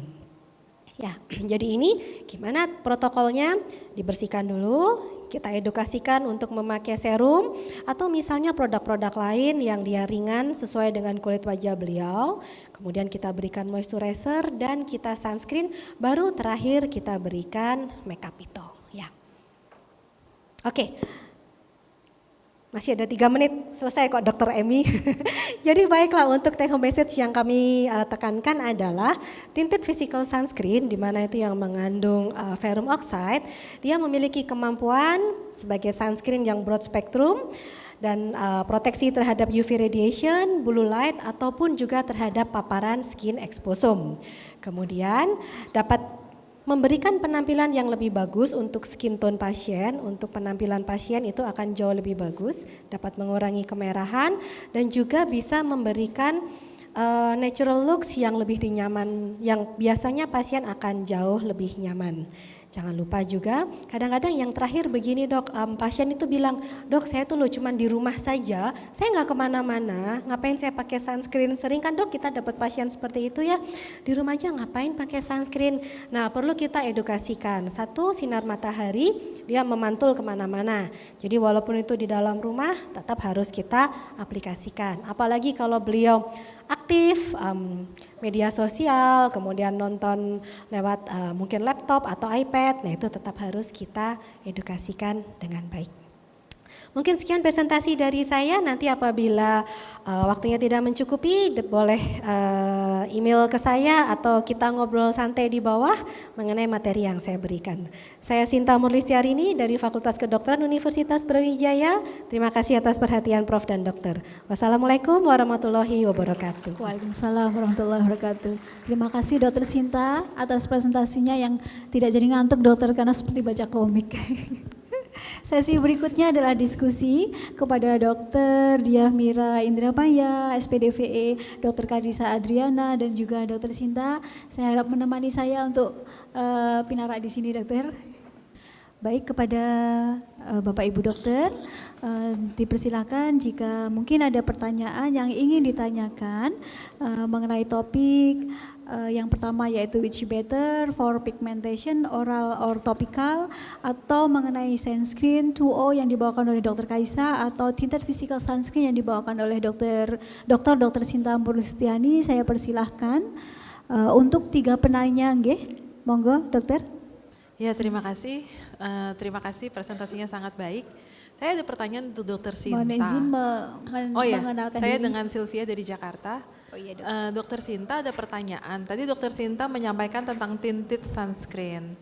Ya, jadi ini gimana protokolnya? Dibersihkan dulu, kita edukasikan untuk memakai serum atau misalnya produk-produk lain yang dia ringan sesuai dengan kulit wajah beliau. Kemudian kita berikan moisturizer dan kita sunscreen, baru terakhir kita berikan makeup itu. Ya, oke. Masih ada 3 menit, selesai kok Dr. Emi. Jadi baiklah, untuk take home message yang kami tekankan adalah tinted physical sunscreen, di mana itu yang mengandung ferrum oxide, dia memiliki kemampuan sebagai sunscreen yang broad spectrum dan proteksi terhadap UV radiation, blue light ataupun juga terhadap paparan skin exposome. Kemudian dapat memberikan penampilan yang lebih bagus untuk skin tone pasien, untuk penampilan pasien itu akan jauh lebih bagus, dapat mengurangi kemerahan dan juga bisa memberikan natural looks yang lebih nyaman, yang biasanya pasien akan jauh lebih nyaman. Jangan lupa juga, kadang-kadang yang terakhir begini dok, pasien itu bilang, dok saya tuh cuma di rumah saja, saya nggak kemana-mana, ngapain saya pakai sunscreen? Sering kan dok kita dapat pasien seperti itu ya, di rumah aja ngapain pakai sunscreen? Nah perlu kita edukasikan, satu sinar matahari dia memantul kemana-mana, jadi walaupun itu di dalam rumah tetap harus kita aplikasikan, apalagi kalau beliau aktif media sosial, kemudian nonton lewat mungkin laptop atau iPad, nah itu tetap harus kita edukasikan dengan baik. Mungkin sekian presentasi dari saya, nanti apabila waktunya tidak mencukupi boleh email ke saya atau kita ngobrol santai di bawah mengenai materi yang saya berikan. Saya Sinta Murlistiarini dari Fakultas Kedokteran Universitas Brawijaya. Terima kasih atas perhatian Prof dan Dokter. Wassalamualaikum warahmatullahi wabarakatuh. Waalaikumsalam warahmatullahi wabarakatuh. Terima kasih Dokter Sinta atas presentasinya yang tidak jadi ngantuk dokter karena seperti baca komik. Sesi berikutnya adalah diskusi kepada Dr. Diah Mira Indrapaya, SPDVE, Dr. Karisa Adriana, dan juga Dr. Sinta. Saya harap menemani saya untuk pinarak di sini, dokter. Baik, kepada Bapak Ibu dokter, dipersilakan jika mungkin ada pertanyaan yang ingin ditanyakan mengenai topik yang pertama yaitu which better for pigmentation oral or topical, atau mengenai sunscreen 2O yang dibawakan oleh Dr. Kaisa, atau tinted physical sunscreen yang dibawakan oleh Dr. Sinta Murlistiani. Saya persilahkan untuk 3 penanya, nggih. Monggo, dokter. Ya, terima kasih. Terima kasih, presentasinya sangat baik. Saya ada pertanyaan untuk Dokter Sinta. Mohon izin mengenalkan saya diri. dengan Sylvia dari Jakarta. Oh iya, Dok. Dokter Sinta ada pertanyaan. Tadi Dokter Sinta menyampaikan tentang tinted sunscreen.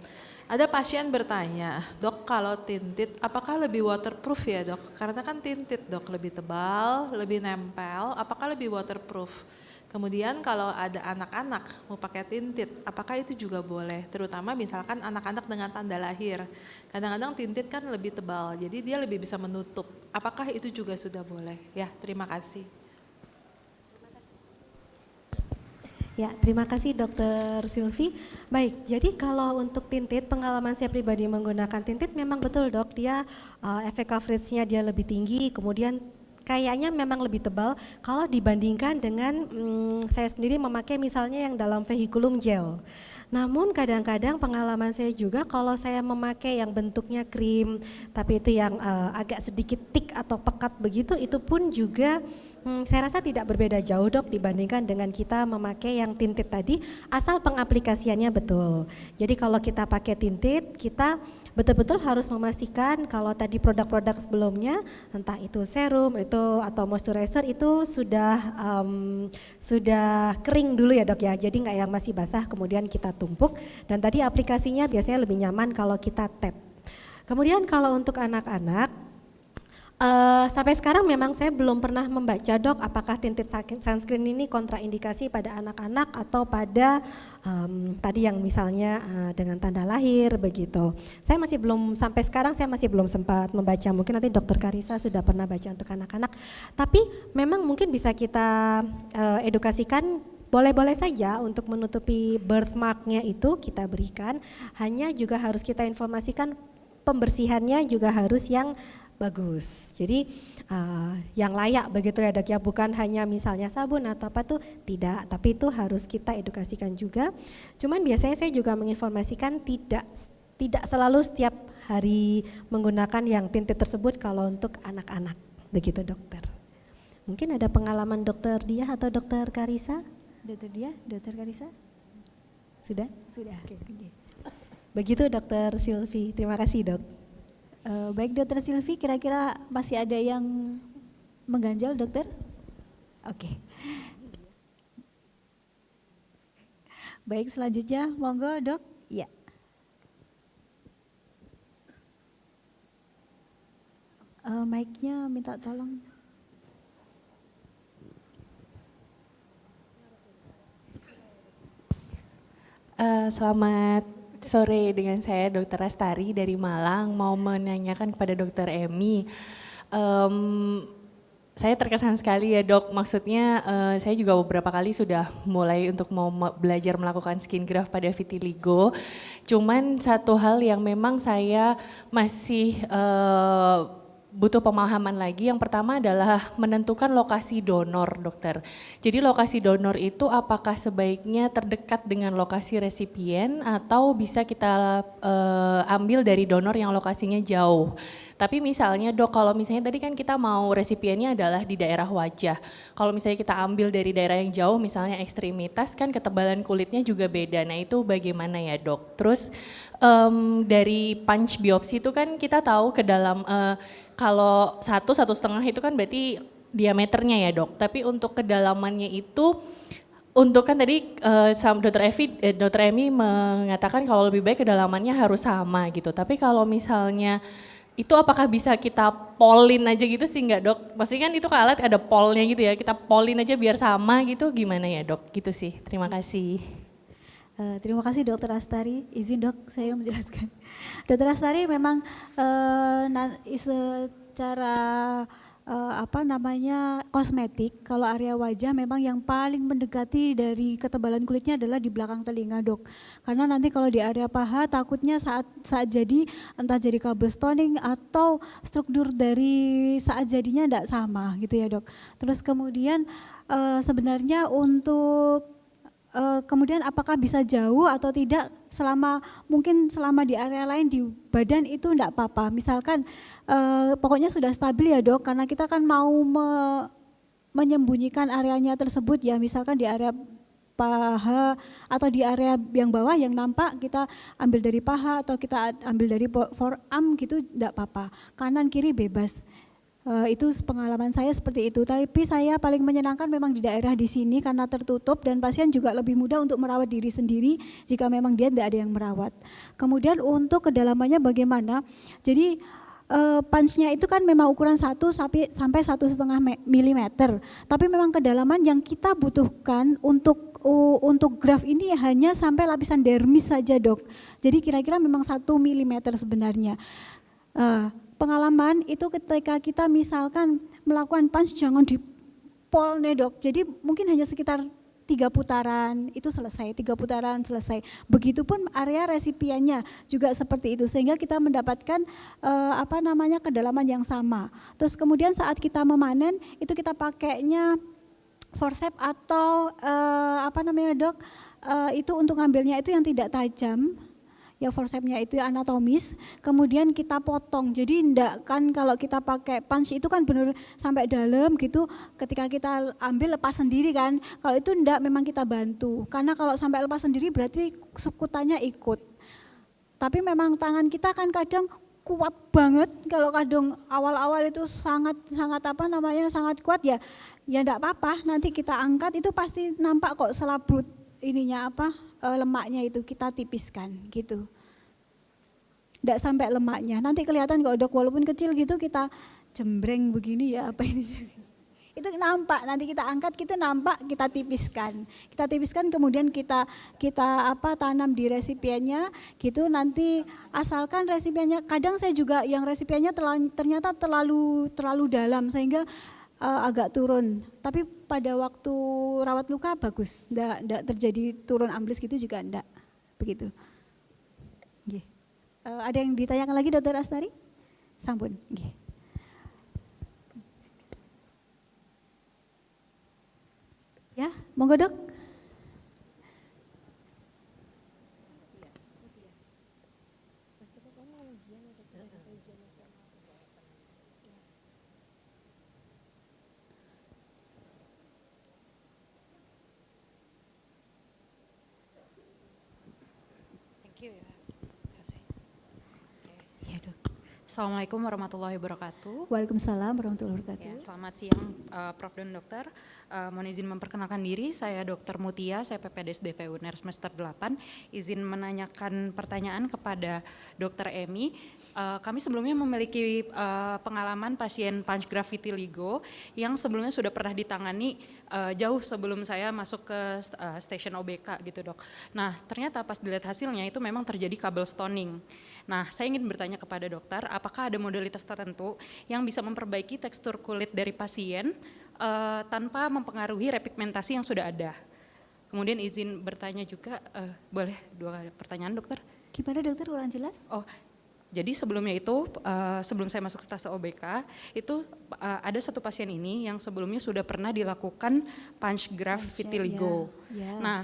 Ada pasien bertanya, dok kalau tinted apakah lebih waterproof ya dok? Karena kan tinted dok lebih tebal, lebih nempel, apakah lebih waterproof? Kemudian kalau ada anak-anak mau pakai tinted, apakah itu juga boleh? Terutama misalkan anak-anak dengan tanda lahir. Kadang-kadang tinted kan lebih tebal, jadi dia lebih bisa menutup. Apakah itu juga sudah boleh? Ya, terima kasih. Ya, terima kasih Dokter Sylvie. Baik, jadi kalau untuk tinted, pengalaman saya pribadi menggunakan tinted memang betul dok, dia efek coveragenya dia lebih tinggi, kemudian kayaknya memang lebih tebal kalau dibandingkan dengan saya sendiri memakai misalnya yang dalam vehiculum gel. Namun kadang-kadang pengalaman saya juga kalau saya memakai yang bentuknya krim, tapi itu yang agak sedikit thick atau pekat begitu, itu pun juga saya rasa tidak berbeda jauh dok dibandingkan dengan kita memakai yang tinted tadi, asal pengaplikasiannya betul. Jadi kalau kita pakai tinted, kita betul-betul harus memastikan kalau tadi produk-produk sebelumnya, entah itu serum itu atau moisturizer itu sudah kering dulu ya dok ya, jadi nggak yang masih basah kemudian kita tumpuk. Dan tadi aplikasinya biasanya lebih nyaman kalau kita tap. Kemudian kalau untuk anak-anak, sampai sekarang memang saya belum pernah membaca dok apakah tinted sunscreen ini kontraindikasi pada anak-anak atau pada tadi yang misalnya dengan tanda lahir begitu. Saya masih belum, sampai sekarang saya masih belum sempat membaca, mungkin nanti dokter Karisa sudah pernah baca untuk anak-anak. Tapi memang mungkin bisa kita edukasikan, boleh-boleh saja untuk menutupi birthmarknya itu kita berikan, hanya juga harus kita informasikan pembersihannya juga harus yang bagus. Jadi yang layak begitu ya dok ya, bukan hanya misalnya sabun atau apa tuh, tidak, tapi itu harus kita edukasikan juga. Cuman biasanya saya juga menginformasikan tidak selalu setiap hari menggunakan yang tinted tersebut kalau untuk anak-anak, begitu dokter. Mungkin ada pengalaman dokter Diah atau dokter Karisa? Dokter Diah, dokter Karisa? Sudah? Sudah. Oke. Begitu dokter Sylvie, terima kasih dok. Baik dokter Sylvie, kira-kira masih ada yang mengganjal dokter? Oke. Baik, selanjutnya monggo dok. Ya. Mic-nya minta tolong. Selamat sore, dengan saya Dr. Astari dari Malang, mau menanyakan kepada Dr. Emi. Saya terkesan sekali ya dok, maksudnya saya juga beberapa kali sudah mulai untuk mau belajar melakukan skin graft pada vitiligo. Cuman satu hal yang memang saya masih butuh pemahaman lagi. Yang pertama adalah menentukan lokasi donor dokter. Jadi lokasi donor itu apakah sebaiknya terdekat dengan lokasi resipien atau bisa kita ambil dari donor yang lokasinya jauh. Tapi misalnya dok, kalau misalnya tadi kan kita mau resipiennya adalah di daerah wajah. Kalau misalnya kita ambil dari daerah yang jauh, misalnya ekstremitas, kan ketebalan kulitnya juga beda. Nah itu bagaimana ya dok? Terus dari punch biopsi itu kan kita tahu ke dalam kalau 1,5 itu kan berarti diameternya ya dok. Tapi untuk kedalamannya itu, untuk kan tadi Dr. Emi mengatakan kalau lebih baik kedalamannya harus sama gitu. Tapi kalau misalnya itu apakah bisa kita polin aja gitu sih enggak dok? Maksudnya kan itu ke alat ada polnya gitu ya, kita polin aja biar sama gitu, gimana ya dok? Gitu sih, terima kasih. Terima kasih Dokter Astari. Izin dok, saya menjelaskan. Dokter Astari memang secara kosmetik, kalau area wajah memang yang paling mendekati dari ketebalan kulitnya adalah di belakang telinga dok. Karena nanti kalau di area paha takutnya saat jadi entah jadi kabel stoning atau struktur dari saat jadinya tidak sama gitu ya dok. Terus kemudian sebenarnya untuk kemudian apakah bisa jauh atau tidak, mungkin selama di area lain di badan itu enggak apa-apa. Misalkan pokoknya sudah stabil ya dok, karena kita kan mau menyembunyikan areanya tersebut ya, misalkan di area paha atau di area yang bawah yang nampak kita ambil dari paha atau kita ambil dari forearm gitu enggak apa-apa, kanan kiri bebas. Itu pengalaman saya seperti itu, tapi saya paling menyenangkan memang di daerah di sini karena tertutup dan pasien juga lebih mudah untuk merawat diri sendiri jika memang dia tidak ada yang merawat. Kemudian untuk kedalamannya bagaimana, jadi punch-nya itu kan memang ukuran 1 sampai 1,5 mm, tapi memang kedalaman yang kita butuhkan untuk graf ini hanya sampai lapisan dermis saja dok, jadi kira-kira memang 1 mm sebenarnya. Pengalaman itu ketika kita misalkan melakukan punch jangan di pol nih dok, jadi mungkin hanya sekitar 3 putaran itu selesai, 3 putaran selesai. Begitupun area resipiennya juga seperti itu, sehingga kita mendapatkan kedalaman yang sama. Terus kemudian saat kita memanen itu kita pakainya forceps atau dok, itu untuk ngambilnya itu yang tidak tajam. Ya forcepsnya itu anatomis, kemudian kita potong. Jadi enggak kan kalau kita pakai punch itu kan benar sampai dalam gitu, ketika kita ambil lepas sendiri kan. Kalau itu enggak, memang kita bantu. Karena kalau sampai lepas sendiri berarti subkutannya ikut. Tapi memang tangan kita kan kadang kuat banget, kalau kadang awal-awal itu sangat kuat ya enggak apa-apa, nanti kita angkat itu pasti nampak kok selabut lemaknya itu kita tipiskan gitu. Enggak sampai lemaknya, nanti kelihatan kok dok, walaupun kecil gitu kita jembreng begini ya apa ini. Itu nampak, nanti kita angkat gitu nampak, kita tipiskan. Kita tipiskan kemudian kita tanam di resipiennya gitu, nanti asalkan resipiennya, kadang saya juga yang resipiennya ternyata terlalu dalam sehingga agak turun, tapi pada waktu rawat luka bagus, enggak terjadi turun amblis gitu juga enggak, begitu. Nggih. Ada yang ditanyakan lagi Dokter Astari? Sampun. Nggih. Ya, monggo dok. Assalamualaikum warahmatullahi wabarakatuh. Waalaikumsalam warahmatullahi wabarakatuh. Ya, selamat siang Prof dan Dokter. Mohon izin memperkenalkan diri, saya Dr. Mutia, saya PPDSDV UNER semester 8. Izin menanyakan pertanyaan kepada Dr. Emi. Kami sebelumnya memiliki pengalaman pasien punch graft vitiligo yang sebelumnya sudah pernah ditangani jauh sebelum saya masuk ke stasiun OBK gitu dok. Nah ternyata pas dilihat hasilnya itu memang terjadi kabel stoning. Nah saya ingin bertanya kepada dokter, apakah ada modalitas tertentu yang bisa memperbaiki tekstur kulit dari pasien tanpa mempengaruhi repigmentasi yang sudah ada? Kemudian izin bertanya juga, boleh 2 pertanyaan dokter? Gimana dokter, ulang jelas? Oh, jadi sebelumnya itu, sebelum saya masuk stase OBK, itu ada satu pasien ini yang sebelumnya sudah pernah dilakukan punch graft vitiligo. Ya. Nah,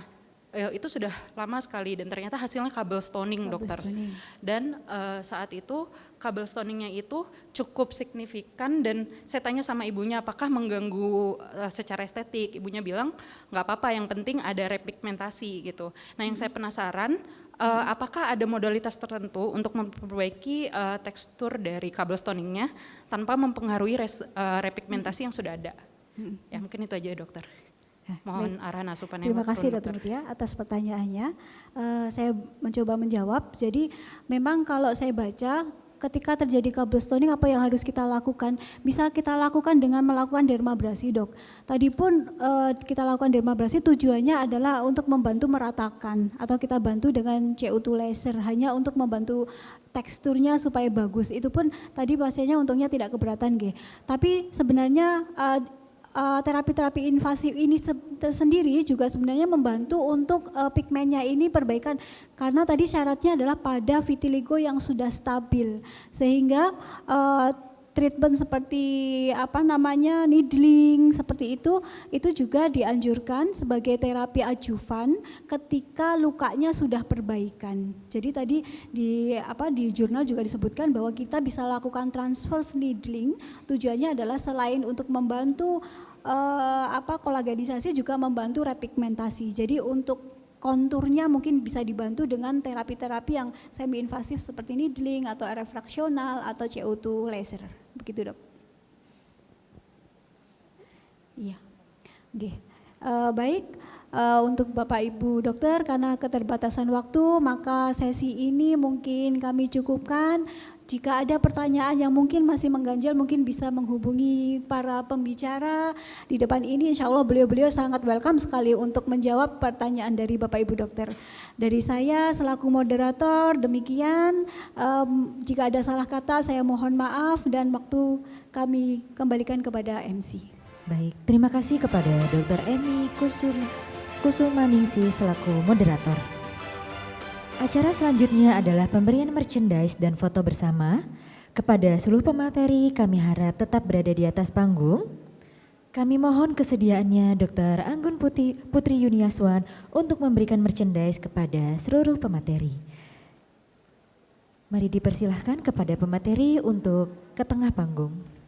itu sudah lama sekali dan ternyata hasilnya kabel stoning dokter. Stoning. Dan saat itu kabel stoningnya itu cukup signifikan dan saya tanya sama ibunya apakah mengganggu secara estetik. Ibunya bilang nggak apa-apa, yang penting ada repigmentasi gitu. Nah yang saya penasaran, apakah ada modalitas tertentu untuk memperbaiki tekstur dari kabel stoningnya tanpa mempengaruhi repigmentasi yang sudah ada? Ya mungkin itu aja dokter. Mohon arahan asupan. Terima kasih Dr. Mutia atas pertanyaannya. Saya mencoba menjawab. Jadi memang kalau saya baca ketika terjadi kabel stoning apa yang harus kita lakukan? Bisa kita lakukan dengan melakukan dermabrasi, Dok. Tadi pun kita lakukan dermabrasi tujuannya adalah untuk membantu meratakan atau kita bantu dengan CO2 laser hanya untuk membantu teksturnya supaya bagus. Itu pun tadi pasiennya untungnya tidak keberatan, G. Tapi sebenarnya terapi-terapi invasif ini sendiri juga sebenarnya membantu untuk pigmennya ini perbaikan karena tadi syaratnya adalah pada vitiligo yang sudah stabil sehingga treatment seperti needling seperti itu juga dianjurkan sebagai terapi adjuvan ketika lukanya sudah perbaikan. Jadi tadi di jurnal juga disebutkan bahwa kita bisa lakukan transverse needling, tujuannya adalah selain untuk membantu kolagenisasi juga membantu repigmentasi. Jadi untuk konturnya mungkin bisa dibantu dengan terapi-terapi yang semi invasif seperti needling atau RF fraksional atau CO2 laser. Begitu, Dok. Iya. Oke. Baik, untuk Bapak Ibu dokter karena keterbatasan waktu maka sesi ini mungkin kami cukupkan. Jika ada pertanyaan yang mungkin masih mengganjal mungkin bisa menghubungi para pembicara di depan ini. Insya Allah beliau-beliau sangat welcome sekali untuk menjawab pertanyaan dari Bapak Ibu dokter. Dari saya selaku moderator demikian, jika ada salah kata saya mohon maaf dan waktu kami kembalikan kepada MC. Baik, terima kasih kepada Dr. Emi Kusumaningsi selaku moderator. Acara selanjutnya adalah pemberian merchandise dan foto bersama. Kepada seluruh pemateri kami harap tetap berada di atas panggung. Kami mohon kesediaannya Dr. Anggun Putri Yuniaswan untuk memberikan merchandise kepada seluruh pemateri. Mari dipersilahkan kepada pemateri untuk ke tengah panggung.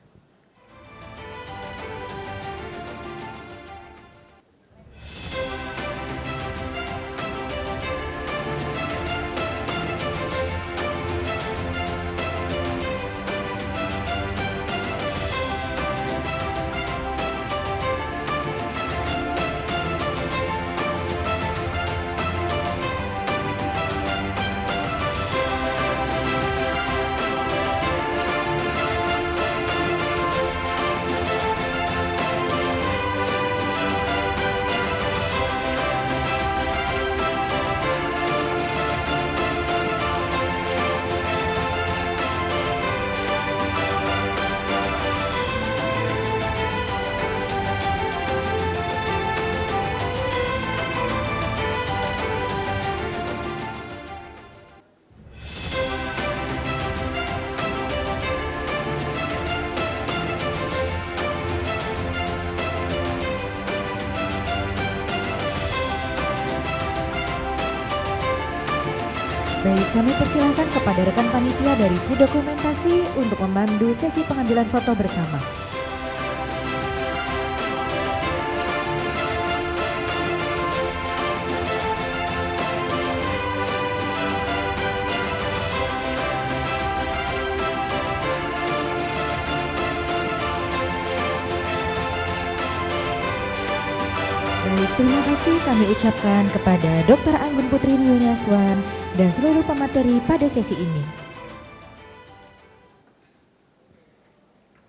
Baik, kami persilahkan kepada rekan panitia dari si dokumentasi untuk memandu sesi pengambilan foto bersama. Baik, terima kasih kami ucapkan kepada Dr. Anggun Putri Yuniaswan dan seluruh pemateri pada sesi ini.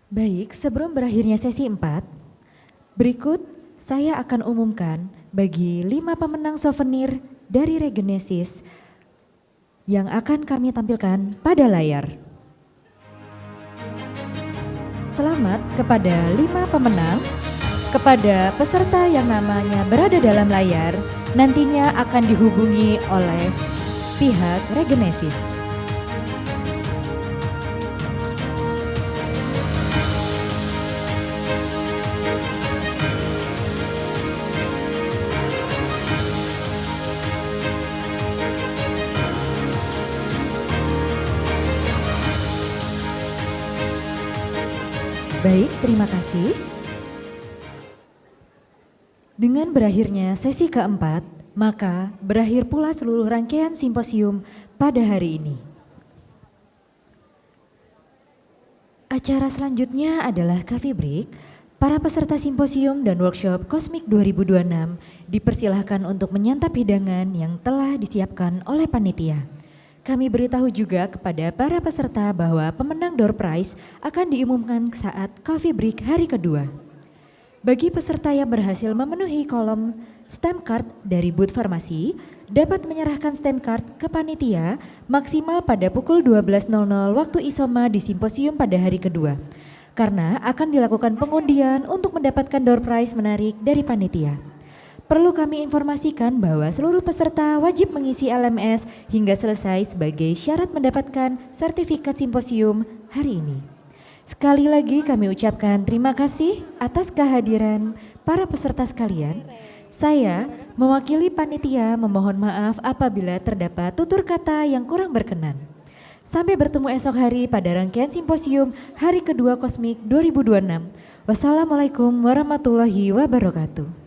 Baik, sebelum berakhirnya sesi 4, berikut saya akan umumkan bagi 5 pemenang souvenir dari Regenesis yang akan kami tampilkan pada layar. Selamat kepada 5 pemenang. Kepada peserta yang namanya berada dalam layar, nantinya akan dihubungi oleh pihak Regenesis. Baik, terima kasih. Dengan berakhirnya sesi keempat, maka berakhir pula seluruh rangkaian simposium pada hari ini. Acara selanjutnya adalah coffee break. Para peserta simposium dan workshop Cosmic 2026 dipersilahkan untuk menyantap hidangan yang telah disiapkan oleh panitia. Kami beritahu juga kepada para peserta bahwa pemenang door prize akan diumumkan saat coffee break hari kedua. Bagi peserta yang berhasil memenuhi kolom stamp card dari booth farmasi, dapat menyerahkan stamp card ke panitia maksimal pada pukul 12.00 waktu isoma di simposium pada hari kedua. Karena akan dilakukan pengundian untuk mendapatkan door prize menarik dari panitia. Perlu kami informasikan bahwa seluruh peserta wajib mengisi LMS hingga selesai sebagai syarat mendapatkan sertifikat simposium hari ini. Sekali lagi kami ucapkan terima kasih atas kehadiran para peserta sekalian. Saya mewakili panitia memohon maaf apabila terdapat tutur kata yang kurang berkenan. Sampai bertemu esok hari pada rangkaian simposium hari kedua Kosmik 2026. Wassalamualaikum warahmatullahi wabarakatuh.